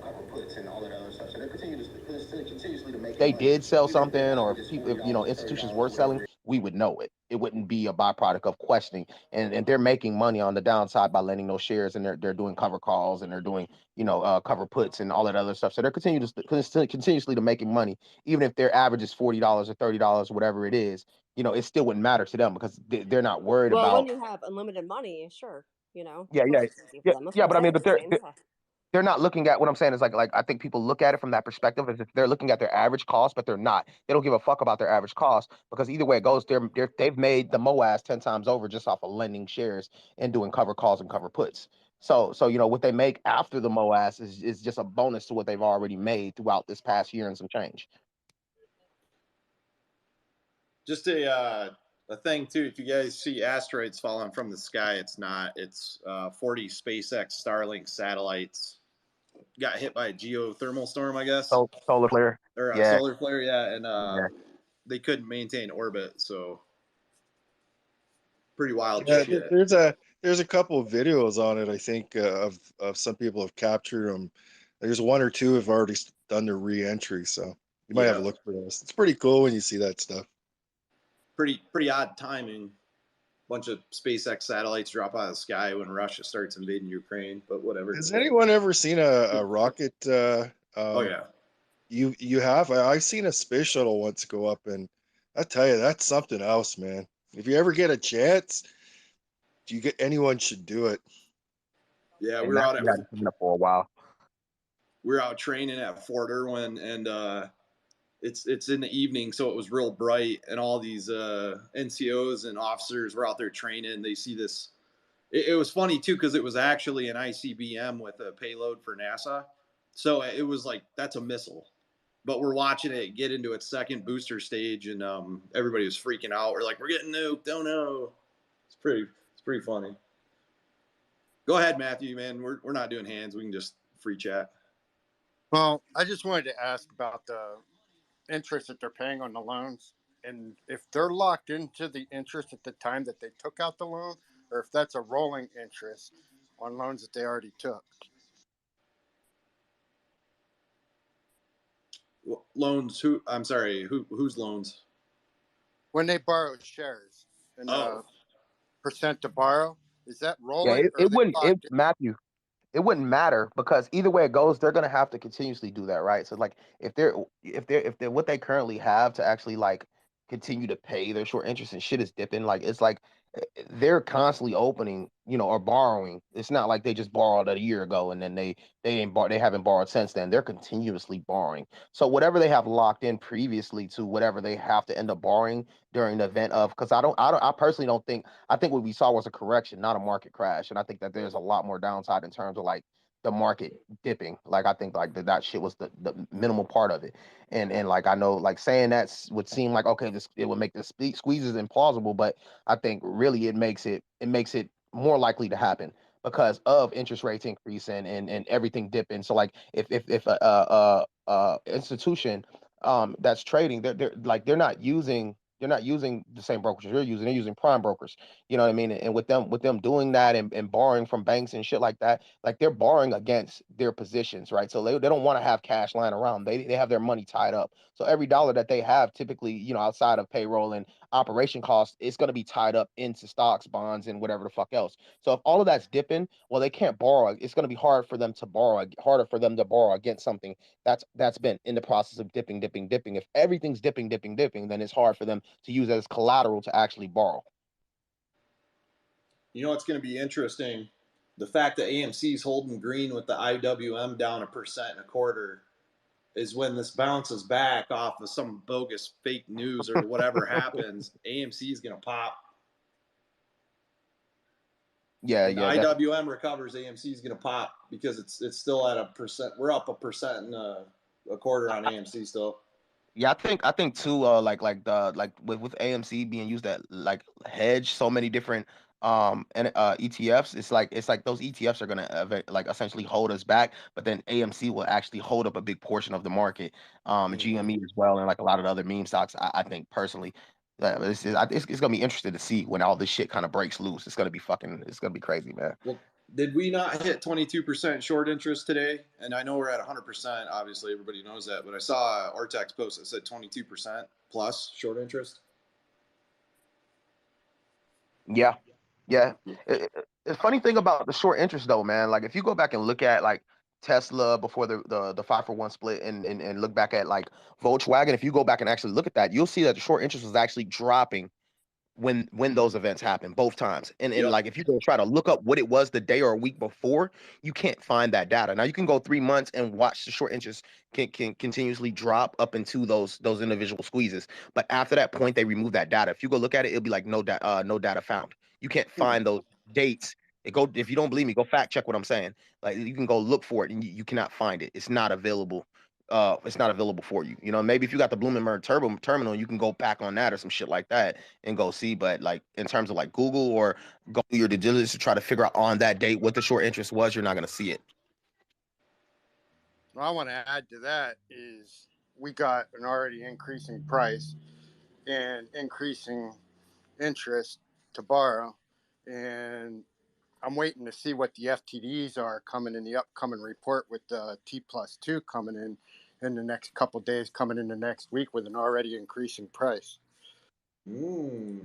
cover puts and all that other stuff. So they're continuously to make. They Money, did sell even if something, their or average if is people, if $40, institutions $30, were selling, whatever it we would know it. It wouldn't be a byproduct of questioning. And they're making money on the downside by lending those shares, and they're doing cover calls, and they're doing cover puts and all that other stuff. So they're continuously to making money, even if their average is $40 or $30, whatever it is. It still wouldn't matter to them because they're not worried Well, about. when you have unlimited money, sure, Yeah, of yeah, course it's easy for them. That's what I'm but I mean, saying. but It's the same. they're not looking at what I'm saying is like I think people look at it from that perspective as if they're looking at their average cost, but they're not. They don't give a fuck about their average cost because either way it goes, they've made the MOAS 10 times over just off of lending shares and doing cover calls and cover puts. So what they make after the MOAS is just a bonus to what they've already made throughout this past year and some change. Just a thing too. If you guys see asteroids falling from the sky, it's not. It's 40 SpaceX Starlink satellites got hit by a geothermal storm, I guess, So solar flare, or a yeah, solar flare. Yeah, and yeah. they couldn't maintain orbit, so pretty wild Yeah, shit. there's a couple of videos on it. I think of some people have captured them. There's one or two have already done their re-entry, so you might have Yeah, a look for those. It's pretty cool when you see that stuff. pretty odd timing. Bunch of SpaceX satellites drop out of the sky when Russia starts invading Ukraine, but whatever. Has anyone ever seen a rocket? Oh yeah, You have? I've seen a space shuttle once go up, and I tell you, that's something else, man. If you ever get a chance, anyone should do it. yeah. And that's been up for a while. We were out training at Fort Irwin, and it's in the evening, so it was real bright, and all these NCOs and officers were out there training. They see this. It was funny too because it was actually an ICBM with a payload for NASA, so it was like that's a missile. But we're watching it get into its second booster stage, and everybody was freaking out. We're like, we're getting nuked. Oh no! It's pretty funny. Go ahead, Matthew. Man, we're not doing hands. We can just free chat. Well, I just wanted to ask about the interest that they're paying on the loans. and if they're locked into the interest at the time that they took out the loan, or if that's a rolling interest on loans that they already took. Loans? I'm sorry. Whose loans? When they borrow shares and percent to borrow, is that Yeah, rolling or are it they wouldn't, locked in? Matthew, it wouldn't matter because either way it goes, they're gonna have to continuously do that, right? So like if they're what they currently have to actually like continue to pay their short interest and shit is dipping, like it's like they're constantly opening, or borrowing. It's not like they just borrowed a year ago and then they haven't borrowed since then. They're continuously borrowing. So whatever they have locked in previously to whatever they have to end up borrowing during the event of, because I personally don't think, I think what we saw was a correction, not a market crash. And I think that there's a lot more downside in terms of like the market dipping. Like I think like that shit was the minimal part of it. And like I know like saying that would seem like okay, this it would make the squeezes implausible, but I think really it makes it more likely to happen because of interest rates increasing and everything dipping. So like if a institution that's trading, they're not using the same brokers you're using. They're using prime brokers. You know what I mean? And with them doing that and borrowing from banks and shit like that, like they're borrowing against their positions, right? So they don't want to have cash lying around. They have their money tied up. So every dollar that they have, typically, outside of payroll and operation costs, it's going to be tied up into stocks, bonds, and whatever the fuck else. So if all of that's dipping, well, they can't borrow. It's going to be harder for them to borrow against something that's been in the process of dipping, dipping, dipping. If everything's dipping, dipping, dipping, then it's hard for them to use as collateral to actually borrow. You know what's going to be interesting? The fact that AMC's holding green with the IWM down 1.25% is when this bounces back off of some bogus fake news or whatever happens. AMC is going to pop. Yeah, When the yeah, definitely. IWM recovers, AMC is going to pop because it's still at 1%. We're up 1% and a quarter on AMC still. Yeah, I think too. Like with AMC being used at like hedge so many different and ETFs. It's like those ETFs are gonna like essentially hold us back, but then AMC will actually hold up a big portion of the market. Mm-hmm. GME as well, and like a lot of the other meme stocks. I think personally, it's gonna be interesting to see when all this shit kind of breaks loose. It's gonna be crazy, man. Well, did we not hit 22% short interest today? And I know we're at 100%. Obviously, everybody knows that. But I saw a Ortex post that said 22% plus short interest. Yeah, yeah. The funny thing about the short interest though, man, like if you go back and look at like Tesla before the 5-for-1 split and look back at like Volkswagen, if you go back and actually look at that, you'll see that the short interest was actually dropping when those events happen both times. And Yep. like if you go try to look up what it was the day or a week before, you can't find that data. Now you can go 3 months and watch the short interest can continuously drop up into those individual squeezes, but after that point they remove that data. If you go look at it, it'll be like no data found. You can't Hmm. find those dates. If you don't believe me, go fact check what I'm saying. Like you can go look for it and you cannot find it. It's not available for you. Maybe if you got the Bloomberg Turbo terminal, you can go back on that or some shit like that and go see. But like in terms of like Google or go do your due diligence to try to figure out on that date what the short interest was, you're not gonna see it. What I want to add to that is we got an already increasing price and increasing interest to borrow. And I'm waiting to see what the FTDs are coming in the upcoming report with the T+2 coming in the next couple of days, coming in the next week with an already increasing price. Mm.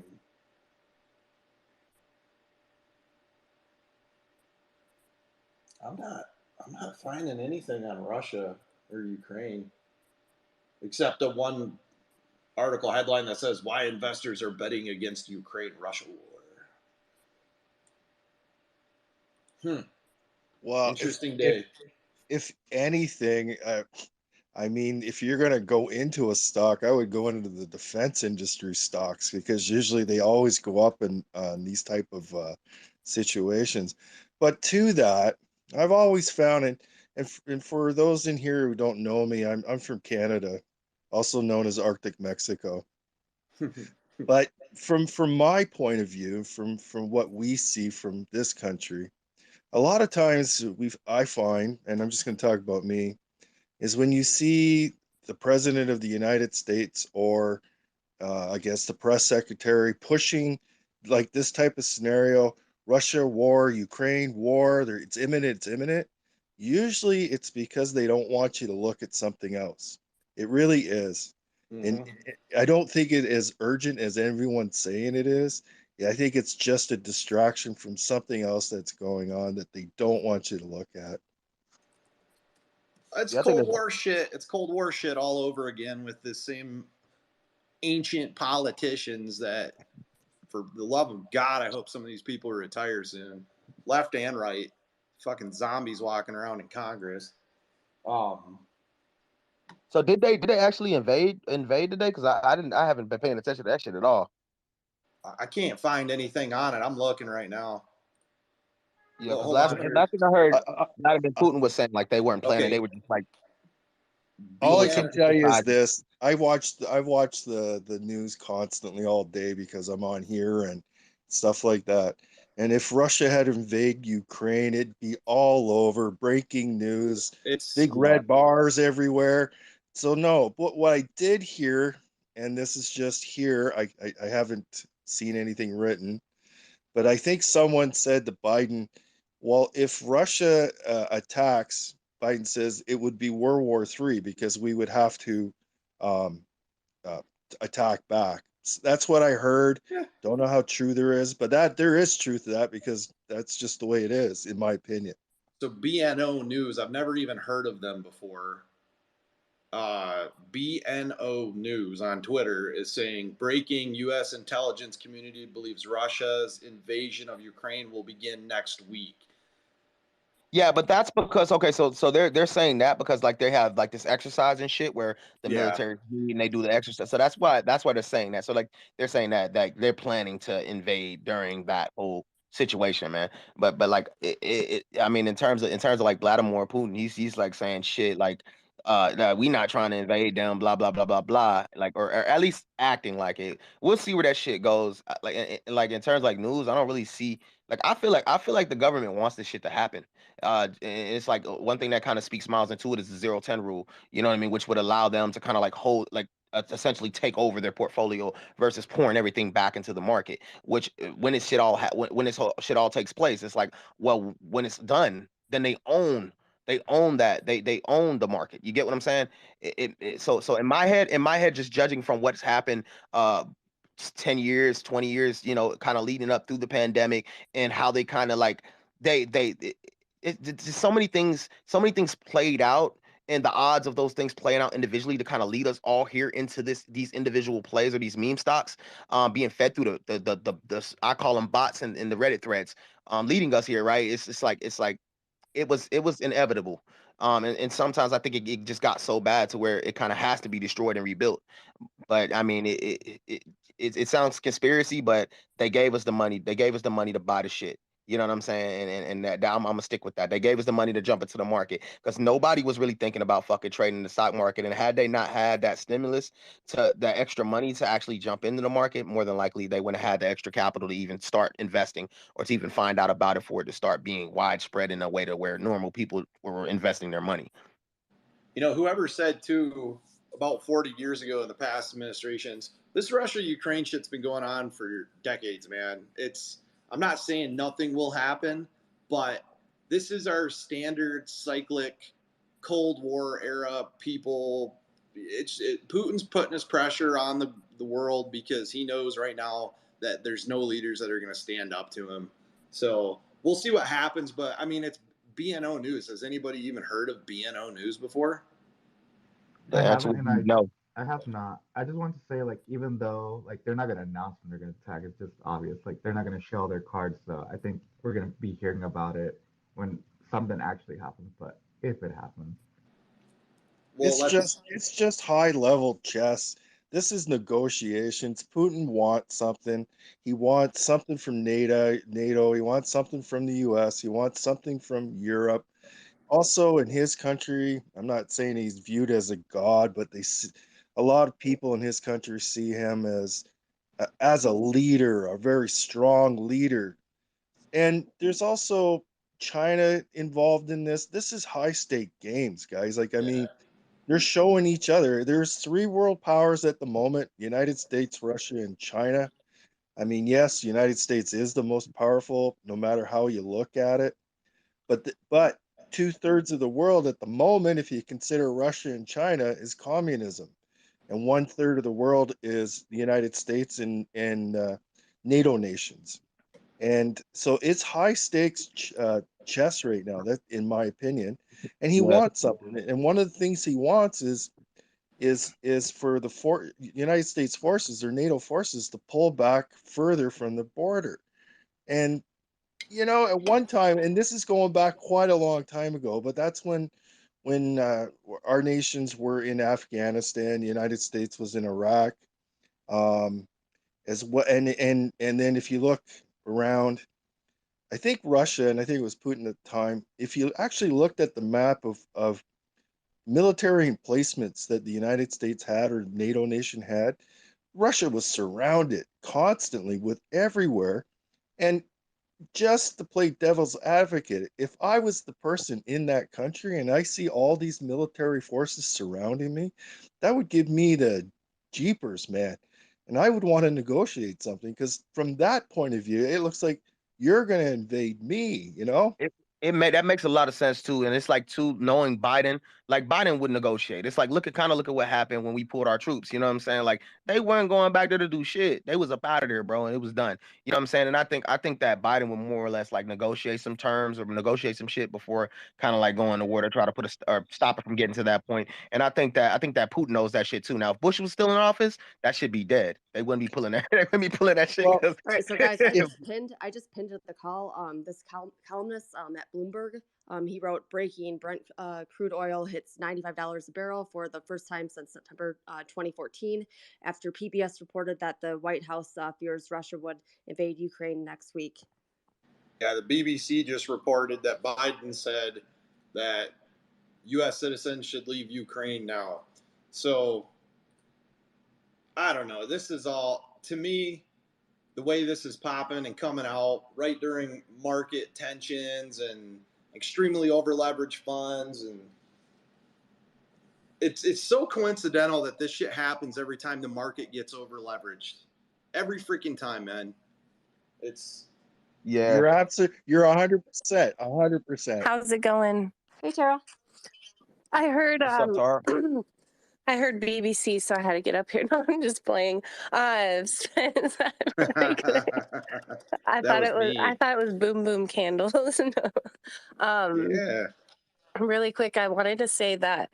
I'm not finding anything on Russia or Ukraine except the one article headline that says why investors are betting against Ukraine-Russia war. Well, Interesting if day. if anything, I mean, if you're gonna go into a stock, I would go into the defense industry stocks because usually they always go up in these type of situations. But to that, I've always found it, and for those in here who don't know me, I'm from Canada, also known as Arctic Mexico. But from my point of view, from what we see from this country, a lot of times I find, and I'm just going to talk about me, is when you see the president of the United States or I guess the press secretary pushing like this type of scenario, Russia war, Ukraine war, it's imminent, it's imminent. Usually it's because they don't want you to look at something else. It really is. And I don't think it is urgent as everyone's saying it is. Yeah, I think it's just a distraction from something else that's going on that they don't want you to look at. It's Yeah, I think Cold that's War shit. It's Cold War shit all over again with the same ancient politicians that, for the love of God, I hope some of these people retire soon. Left and right. Fucking zombies walking around in Congress. so. Did they actually invade today? Because I haven't been paying attention to that shit at all. I can't find anything on it. I'm looking right now. Yeah, Well, because hold on here. last thing I heard, I, Vladimir Putin was saying like they weren't planning. Okay. They were just like all I BN. can tell you is this: I've watched the news constantly all day because I'm on here and stuff like that. And if Russia had invaded Ukraine, it'd be all over, breaking news, It's big red bars everywhere. So no, but what I did hear, and this is just here, I haven't seen anything written, but I think someone said to Biden, well, if Russia attacks, Biden says it would be World War III because we would have to um, uh, attack back. That's what I heard. Yeah. Don't know how true there is, but that there is truth to that because that's just the way it is, in my opinion. So BNO News. I've never even heard of them before. BNO News on Twitter is saying breaking U.S. intelligence community believes Russia's invasion of Ukraine will begin next week. yeah, but that's because okay, so they're saying that because like they have like this exercise and shit where the Yeah. military and they do the exercise. So that's why they're saying that. So like they're saying that they're planning to invade during that whole situation, man. But like I mean in terms of like Vladimir Putin, he's like saying shit like that we not trying to invade them, blah blah blah blah blah, like or at least acting like it. We'll see where that shit goes. Like in terms of like news, I don't really see like I feel like the government wants this shit to happen. And it's like one thing that kind of speaks miles into it is the 0-10 rule. You know what I mean? Which would allow them to kind of like hold, like essentially take over their portfolio versus pouring everything back into the market. Which when this shit all when this whole shit all takes place, it's like, well, when it's done, then they own that they own the market. You get what I'm saying? So in my head, just judging from what's happened, 10 years, 20 years, kind of leading up through the pandemic and how they kind of like they it's just so many things played out and the odds of those things playing out individually to kind of lead us all here into these individual plays or these meme stocks being fed through the I call them bots in the Reddit threads leading us here, right? It's like it was inevitable. And sometimes I think it just got so bad to where it kind of has to be destroyed and rebuilt. But I mean, it sounds conspiracy, but they gave us the money. They gave us the money to buy the shit. You know what I'm saying? And that I'm gonna stick with that. They gave us the money to jump into the market because nobody was really thinking about fucking trading the stock market. And had they not had that stimulus to the extra money to actually jump into the market, more than likely they wouldn't have had the extra capital to even start investing or to even find out about it for it to start being widespread in a way to where normal people were investing their money. Whoever said too about 40 years ago in the past administrations, this Russia Ukraine shit's been going on for decades, man. I'm not saying nothing will happen, but this is our standard cyclic Cold War era people. Putin's putting his pressure on the world because he knows right now that there's no leaders that are going to stand up to him. So we'll see what happens. But I mean, it's BNO News. Has anybody even heard of BNO News before? The answer would be no. I have not. I just want to say, like, even though like they're not gonna announce when they're gonna attack, it's just obvious. Like they're not gonna show their cards. So I think we're gonna be hearing about it when something actually happens. But if it happens, Well, It's just high level chess. This is negotiations. Putin wants something. He wants something from NATO. He wants something from the US. He wants something from Europe. Also in his country, I'm not saying he's viewed as a god, but a lot of people in his country see him as a leader, a very strong leader. And there's also China involved in this. This is high stake games, guys. Like, I yeah. mean, they're showing each other. There's three world powers at the moment: United States, Russia, and China. I mean, yes, United States is the most powerful, no matter how you look at it. But 2/3 of the world at the moment, if you consider Russia and China, is communism, and 1/3 of the world is the United States and NATO nations. And so it's high stakes chess right now. That, in my opinion, and he Yeah. wants something. And one of the things he wants is for the United States forces or NATO forces to pull back further from the border. And at one time, and this is going back quite a long time ago, but that's when our nations were in Afghanistan, the United States was in Iraq, um, as well, and then if you look around, I think Russia, and I think it was Putin at the time. If you actually looked at the map of military emplacements that the United States had or NATO nation had, Russia was surrounded constantly with everywhere. And just to play devil's advocate, if I was the person in that country and I see all these military forces surrounding me, that would give me the jeepers, man. And I would want to negotiate something because from that point of view, it looks like you're going to invade me, That makes a lot of sense too, and it's like too knowing Biden, like Biden would negotiate. It's like look at what happened when we pulled our troops. You know what I'm saying? Like they weren't going back there to do shit. They was up out of there, bro, and it was done. You know what I'm saying? And I think that Biden would more or less like negotiate some terms or negotiate some shit before kind of like going to war to try to or stop it from getting to that point. And I think that Putin knows that shit too. Now, if Bush was still in office, that should be dead. They wouldn't be pulling that. They wouldn't be pulling that shit. Well, All right, so guys, I if just pinned the call. This columnist at Bloomberg, he wrote breaking: Brent crude oil hits $95 a barrel for the first time since September 2014, after PBS reported that the White House fears Russia would invade Ukraine next week. Yeah, the BBC just reported that Biden said that U.S. citizens should leave Ukraine now. So I don't know. This is all, to me, the way this is popping and coming out right during market tensions and extremely over leveraged funds, and it's so coincidental that this shit happens every time the market gets over leveraged. Every freaking time, man. It's Yeah. you're 100%, 100%. How's it going? Hey, Tara. I heard What's up, Tara? I heard BBC, so I had to get up here. No, I'm just playing. I thought it was Boom Boom Candles. No. Yeah. Really quick, I wanted to say that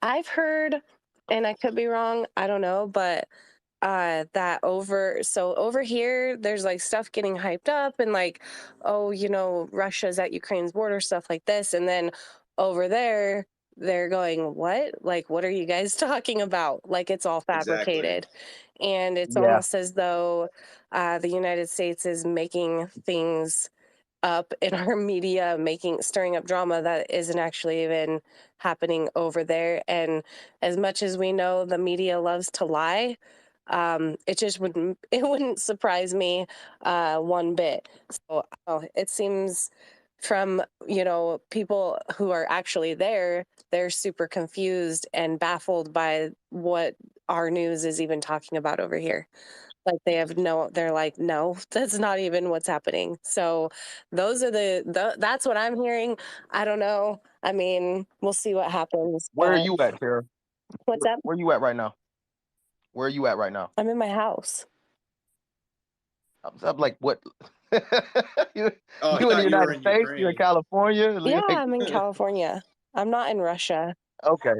I've heard, and I could be wrong, I don't know, but that over here there's like stuff getting hyped up and like, oh, Russia's at Ukraine's border, stuff like this, and then over there they're going, what, like, what are you guys talking about? Like, it's all fabricated. Exactly. And it's Yeah. almost as though the United States is making things up in our media, stirring up drama that isn't actually even happening over there. And as much as we know the media loves to lie, it wouldn't surprise me one bit. So it seems from people who are actually there, they're super confused and baffled by what our news is even talking about over here. Like they're like, no, that's not even what's happening. So those are that's what I'm hearing. I don't know. I mean, we'll see what happens. Where are But you at, Tara? what's up? Where you at right now? Where are you at right now? I'm in my house. I'm like, what? you Oh, I you in the thought you were United in States? You in Ukraine. California? Yeah, Like, I'm in California. I'm not in Russia. okay.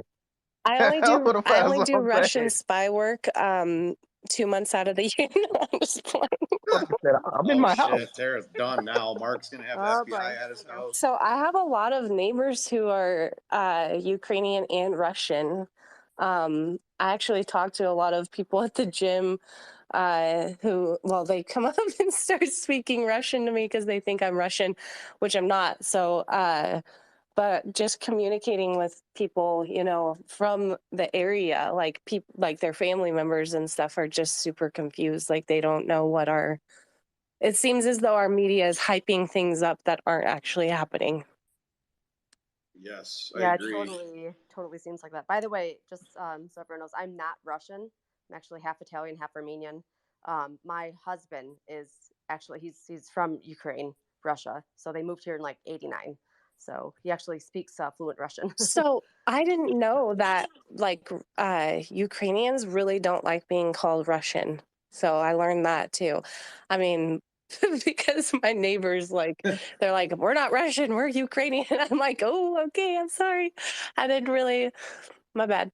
I only do That's what I'm Russian saying. spy work 2 months out of the year. No, I'm just playing. Like I said, I'm in Oh my house. shit, Tara's done now. Mark's gonna have Oh, FBI boy. at his house. So I have a lot of neighbors who are Ukrainian and Russian. I actually talked to a lot of people at the gym who, well, they come up and start speaking Russian to me because they think I'm Russian, which I'm not. So, but just communicating with people, from the area, like people, like their family members and stuff, are just super confused. Like they don't know it seems as though our media is hyping things up that aren't actually happening. Yes, I Yeah, it agree. totally seems like that. By the way, just so everyone knows, I'm not Russian. I'm actually half Italian, half Armenian. My husband is actually he's from Ukraine, Russia. So they moved here in like '89. So he actually speaks fluent Russian. So I didn't know that like Ukrainians really don't like being called Russian. So I learned that too. I mean, because my neighbors they're like, we're not Russian, we're Ukrainian. I'm like, oh, okay, I'm sorry. I didn't really, my bad.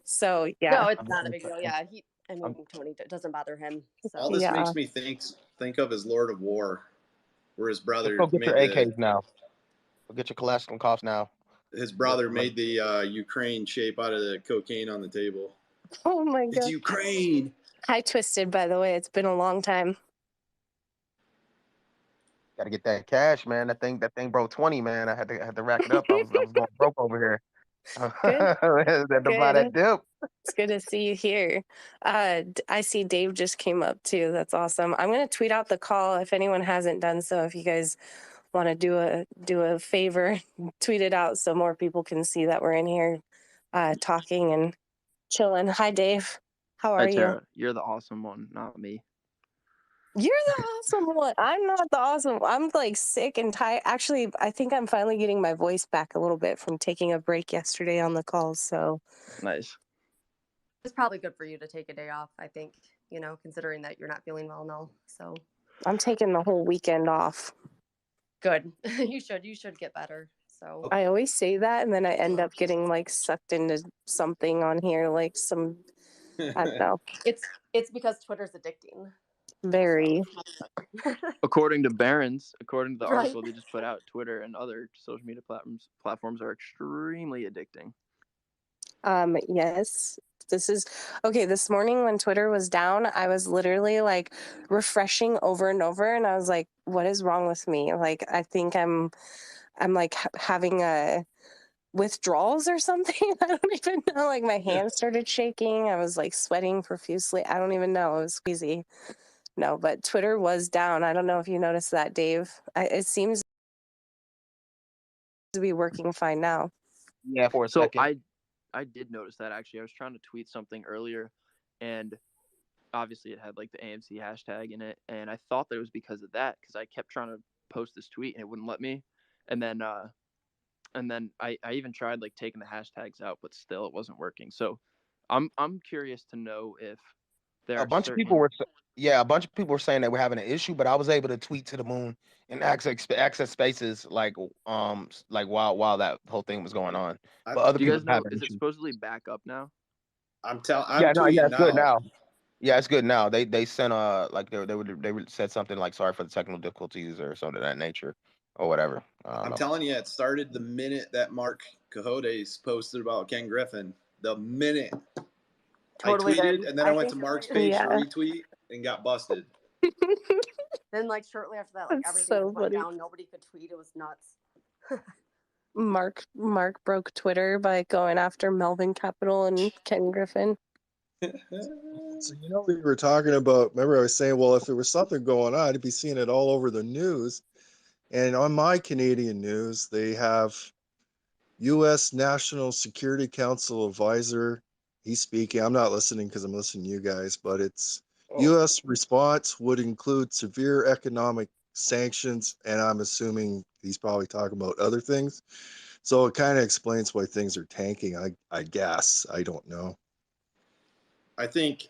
So yeah. No, it's not a big deal. Yeah, I mean, Tony, it doesn't bother him. All So this Yeah. makes me think of as Lord of War, where his Just brother go get your made the AKs now. Go get your Kalashnikovs now. his brother made the Ukraine shape out of the cocaine on the table. Oh my It's God. Ukraine. Hi, Twisted, by the way. It's been a long time. Got to get that cash, man. That thing broke 20, man. I had to rack it up. I was going broke over here. Good. Had to buy that Good. dip. It's good to see you here. I see Dave just came up too. That's awesome. I'm gonna tweet out the call if anyone hasn't done so. If you guys want to do a favor, tweet it out so more people can see that we're in here talking and chilling. Hi, Dave. How are Hi, you? Tara. You're the awesome one, not me. You're the awesome one. I'm not the awesome. I'm like sick and tired. Actually, I think I'm finally getting my voice back a little bit from taking a break yesterday on the calls. So Nice. it's probably good for you to take a day off. I think, considering that you're not feeling well now. So I'm taking the whole weekend off. good. You should get better. So I always say that, and then I end up getting like sucked into something on here, like some, I don't know, it's because Twitter's addicting. very. According to Barron's, according to the Right. article they just put out, Twitter and other social media platforms are extremely addicting. Yes. This is okay. This morning when Twitter was down, I was literally like refreshing over and over, and I was like, "What is wrong with me? Like, I think I'm like having a withdrawals or something. I don't even know. Like, my hands started shaking. I was like sweating profusely. I don't even know. It was crazy. No, but Twitter was down. I don't know if you noticed that, Dave. It seems to be working fine now. Yeah, for a So second. I did notice that actually. I was trying to tweet something earlier, and obviously it had like the AMC hashtag in it, and I thought that it was because of that, because I kept trying to post this tweet and it wouldn't let me, and then I even tried like taking the hashtags out, but still it wasn't working. So I'm curious to know if there A are bunch of people certain. a bunch of people were saying that we're having an issue, but I was able to tweet to the moon and access spaces like while that whole thing was going on. But other Do you people guys have know? an Is it issue. supposedly back up now? I'm Yeah, no, yeah, tweeting it's good now. now. Yeah, it's good now. They sent like they said something like sorry for the technical difficulties or something of that nature or whatever. I don't I'm know. telling you, it started the minute that Mark Cohodes posted about Ken Griffin. The minute Totally I tweeted, did. and then I I went to think you're Mark's right. page to Yeah. retweet and got busted. Then like shortly after that, like That's everything so just went funny. down. Nobody could tweet. It was nuts. Mark broke Twitter by going after Melvin Capital and Ken Griffin. So we were talking about. Remember, I was saying, well, if there was something going on, I'd be seeing it all over the news. And on my Canadian news, they have U.S. National Security Council advisor. He's speaking. I'm not listening because I'm listening to you guys, but it's U.S. response would include severe economic sanctions, and I'm assuming he's probably talking about other things. So it kind of explains why things are tanking. I guess. I don't know. I think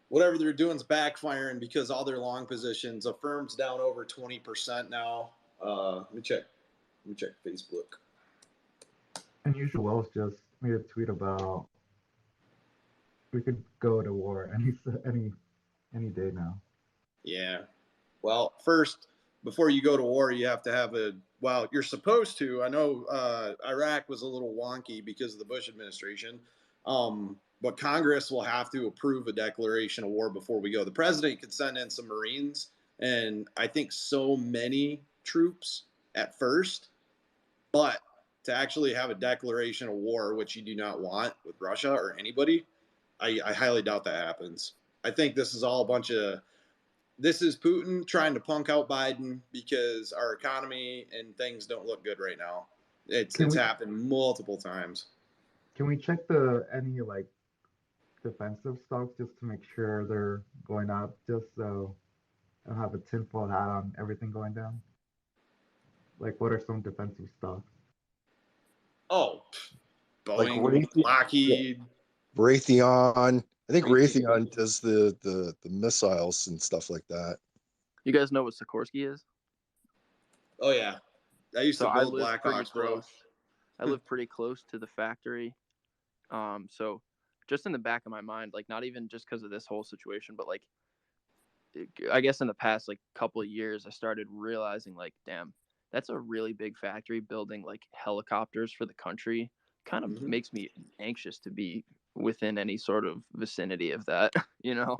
whatever they're doing is backfiring because all their long positions. A firm's down over 20% now. Let me check. Facebook. Unusual Wells just made a tweet about we could go to war any day now. Yeah. Well, first, before you go to war, you have to have you're supposed to. I know Iraq was a little wonky because of the Bush administration, but Congress will have to approve a declaration of war before we go. The president could send in some Marines, and I think so many troops at first, but to actually have a declaration of war, which you do not want with Russia or anybody, I highly doubt that happens. I think this is all a bunch of this is Putin trying to punk out Biden because our economy and things don't look good right now. It's Can we happened multiple times. can we check any like defensive stocks just to make sure they're going up, just so I don't have a tinfoil hat on everything going down? Like, what are some defensive stocks? Oh, Like Boeing, Yeah, Lockheed. Raytheon. I think Raytheon. Raytheon does the missiles and stuff like that. You guys know what Sikorsky is? Oh yeah, I used So to I build live pretty Blackhawks, bro. close. I live pretty close to the factory. So just in the back of my mind, like not even just because of this whole situation, but like I guess in the past like couple of years, I started realizing like, damn, that's a really big factory building like helicopters for the country. Kind of makes me anxious to be within any sort of vicinity of that, you know?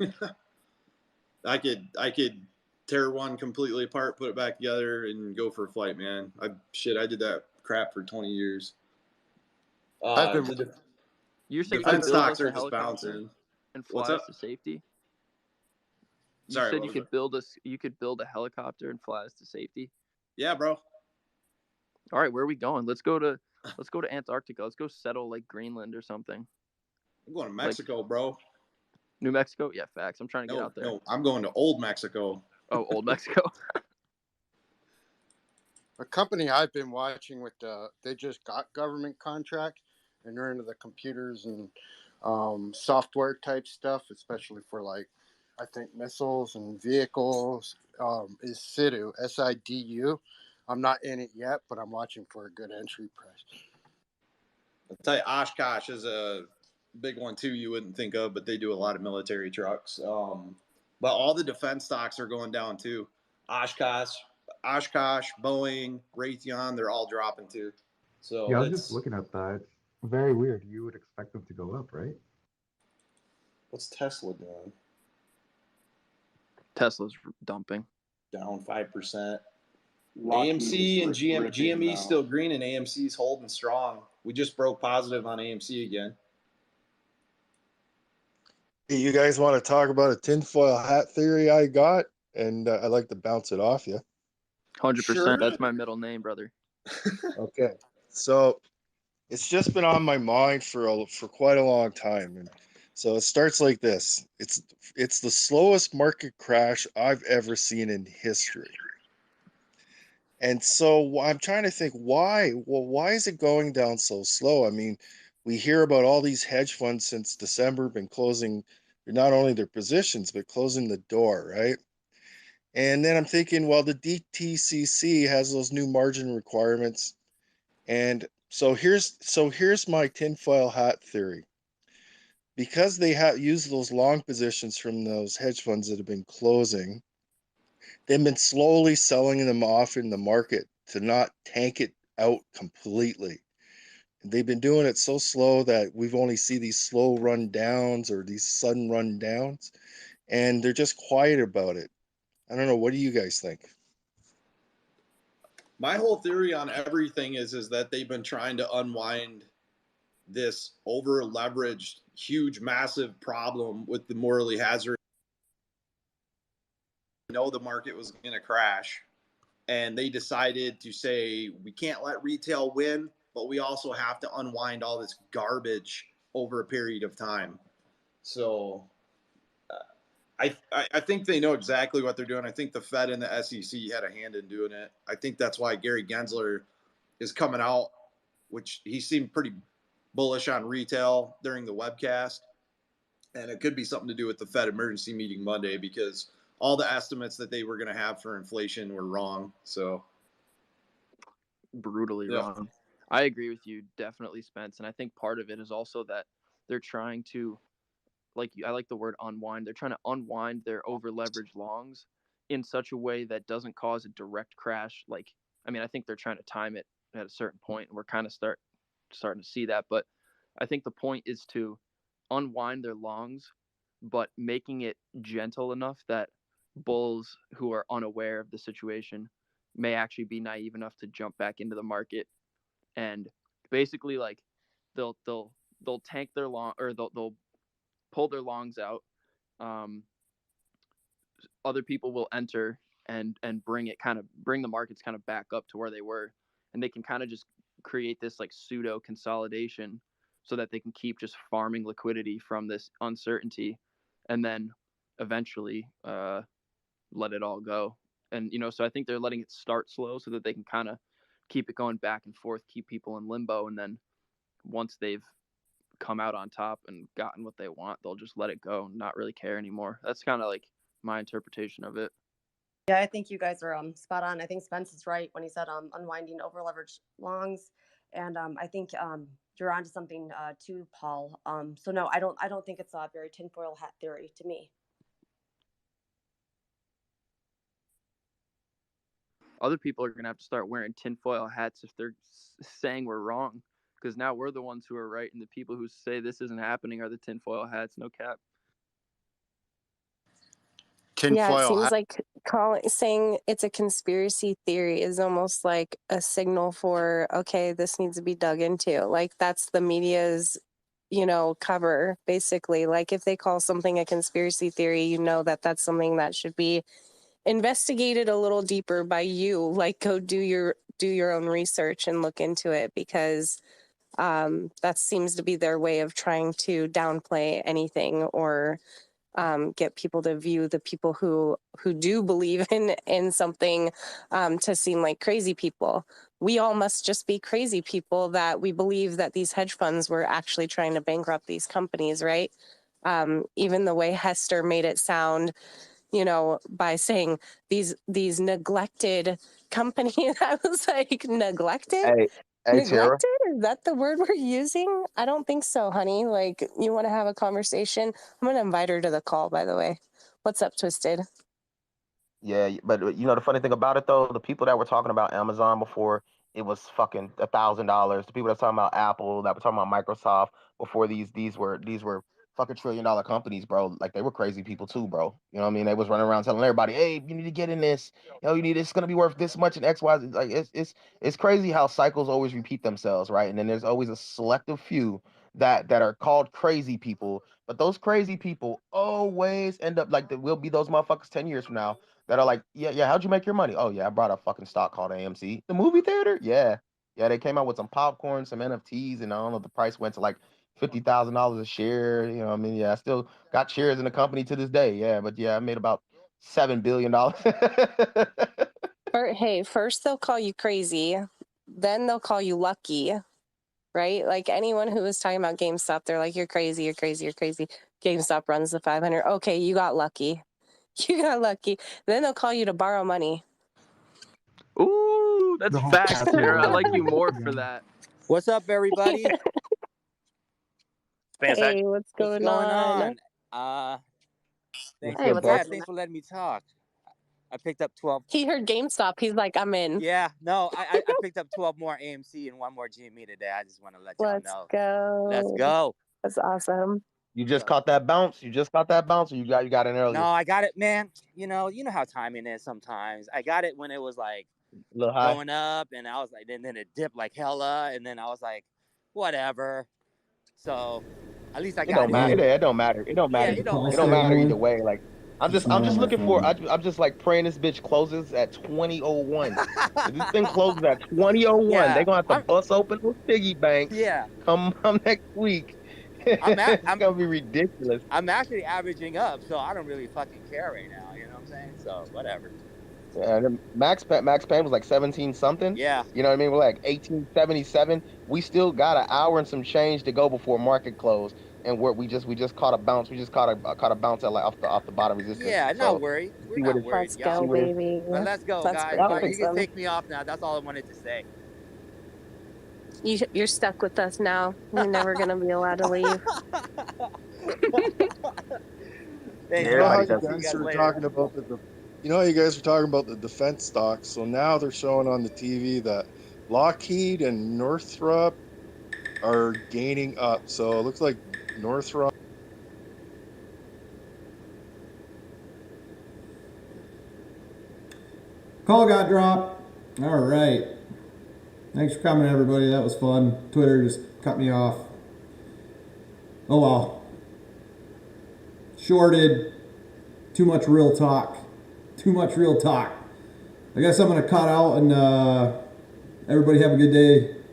I could tear one completely apart, put it back together, and go for a flight, man. I did that crap for 20 years. I've been You said you could Defense build stocks us a are just helicopter bouncing. and What's fly up? us to safety? You Sorry, said what you was could it? build us. You could build a helicopter and fly us to safety. Yeah, bro. All right, where are we going? Let's go to Antarctica. Let's go settle like Greenland or something. I'm going to Like Mexico, bro. New Mexico? Yeah, facts. I'm trying to get out there. No, I'm going to Old Mexico. Oh, Old Mexico. a company I've been watching with they just got government contract and they're into the computers and software type stuff, especially for like I think missiles and vehicles. Is Sidu SIDU? I'm not in it yet, but I'm watching for a good entry price. I'll tell you, Oshkosh is a big one too. You wouldn't think of, but they do a lot of military trucks. But all the defense stocks are going down too. Oshkosh, Boeing, Raytheon, they're all dropping too. So Yeah, I was just that's looking at that. It's very weird. You would expect them to go up, right? what's Tesla doing? Tesla's dumping. Down 5%. Lockheed AMC is and ripping GME now. still green, and AMC's holding strong. We just broke positive on AMC again. Hey, you guys want to talk about a tinfoil hat theory I got? And I'd like to bounce it off you. 100%. That's my middle name, brother. Okay. So it's just been on my mind for quite a long time. And so it starts like this. It's the slowest market crash I've ever seen in history. And so I'm trying to think why. Well, why is it going down so slow? I mean, we hear about all these hedge funds since December been closing not only their positions but closing the door, right? And then I'm thinking, well, the DTCC has those new margin requirements, and so here's my tinfoil hat theory. Because they have used those long positions from those hedge funds that have been closing, they've been slowly selling them off in the market to not tank it out completely. They've been doing it so slow that we've only see these slow run downs or these sudden run downs, and they're just quiet about it. I don't know. What do you guys think? My whole theory on everything is that they've been trying to unwind this over leveraged, huge, massive problem with the morally hazardous. Know the market was going to crash, and they decided to say we can't let retail win, but we also have to unwind all this garbage over a period of time. So I think they know exactly what they're doing. I think the Fed and the SEC had a hand in doing it. I think that's why Gary Gensler is coming out, which he seemed pretty bullish on retail during the webcast. And it could be something to do with the Fed emergency meeting Monday, because all the estimates that they were going to have for inflation were wrong. So Brutally wrong. I agree with you, definitely, Spence. And I think part of it is also that they're trying to, I like the word unwind. They're trying to unwind their over leveraged longs in such a way that doesn't cause a direct crash. I think they're trying to time it at a certain point, and we're kind of starting to see that. But I think the point is to unwind their longs, but making it gentle enough that bulls who are unaware of the situation may actually be naive enough to jump back into the market, and basically they'll tank their long, or they'll pull their longs out. Other people will enter and bring the markets kind of back up to where they were, and they can kind of just create this like pseudo consolidation so that they can keep just farming liquidity from this uncertainty, and then eventually let it all go. And so I think they're letting it start slow so that they can kind of keep it going back and forth, keep people in limbo, and then once they've come out on top and gotten what they want, they'll just let it go and not really care anymore. That's kind of like my interpretation of it. Yeah, I think you guys are spot on. I think Spence is right when he said unwinding over leveraged longs, and I think you're onto something too, Paul. So no, I don't think it's a very tinfoil hat theory to me. Other people are going to have to start wearing tinfoil hats if they're saying we're wrong, because now we're the ones who are right, and the people who say this isn't happening are the tinfoil hats. No cap. Yeah, it seems hat. like saying it's a conspiracy theory is almost like a signal for, okay, this needs to be dug into. Like that's the media's, cover, basically. Like if they call something a conspiracy theory, that that's something that should be investigated a little deeper by you. Like go do your own research and look into it, because that seems to be their way of trying to downplay anything or get people to view the people who do believe in something to seem like crazy people. We all must just be crazy people that we believe that these hedge funds were actually trying to bankrupt these companies, right? Even the way Hester made it sound, by saying these neglected companies. I was like, neglected? Hey, Tara. Neglected? Is that the word we're using? I don't think so, honey. Like, you want to have a conversation? I'm going to invite her to the call, by the way. What's up, Twisted? Yeah, but the funny thing about it though, the people that were talking about Amazon before, it was fucking $1,000. The people that's talking about Apple, that were talking about Microsoft before, these were fucking $1 trillion companies, bro. Like they were crazy people too, bro. You know what I mean? They was running around telling everybody, hey, you need to get in this. You need it's gonna be worth this much and X, Y, Z. Like it's crazy how cycles always repeat themselves, right? And then there's always a selective few that are called crazy people, but those crazy people always end up like we'll be those motherfuckers 10 years from now that are like, yeah, how'd you make your money? Oh yeah, I brought a fucking stock called AMC. The movie theater? Yeah. They came out with some popcorn, some NFTs, and I don't know, the price went to like $50,000 a share. You know what I mean? Yeah, I still got shares in the company to this day. Yeah, but yeah, I made about $7 billion. Hey, first they'll call you crazy, then they'll call you lucky, right? Like anyone who was talking about GameStop, they're like, you're crazy, you're crazy, you're crazy. GameStop runs the 500. Okay, you got lucky. You got lucky. Then they'll call you to borrow money. Ooh, that's facts, Tara. I like you more for that. What's up, everybody? Hey, what's going on? Thanks, Hey, what's up? thanks for letting me talk. I picked up 12. He heard GameStop. He's like, I'm in. Yeah, no, I picked up 12 more AMC and one more GME today. I just want to let y'all know. Go. Let's go. That's awesome. You just caught that bounce? You just caught that bounce, or you got in earlier? No, I got it, man. You know how timing is sometimes. I got it when it was like a little high, going up, and I was like, then it dipped like hella, and then I was like, whatever. So at least I got it. It don't matter. It don't matter. It don't matter. Yeah, It don't matter either way. Like I'm just looking for. I'm just like praying this bitch closes at 20:01. If this thing closes at 20:01, they're gonna have to bust open those piggy banks. Yeah. Come next week. It's gonna be ridiculous. I'm actually averaging up, so I don't really fucking care right now. You know what I'm saying? So whatever. Yeah, and Max Payne was like 17 something. Yeah. You know what I mean? We're like 1877. We still got an hour and some change to go before market close, and we just caught a bounce. We just caught a bounce at like off the bottom resistance. Yeah, not worried. We're not worried. Let's go, baby. But let's go, guys. You can take me off now. That's all I wanted to say. You're stuck with us now. You're never gonna be allowed to leave. You know how you guys were talking about the defense stocks. So now they're showing on the TV that Lockheed and Northrop are gaining up. So it looks like Northrop. Call got dropped. All right. Thanks for coming, everybody. That was fun. Twitter just cut me off. Oh well. Shorted. Too much real talk. Too much real talk. I guess I'm going to cut out and everybody have a good day.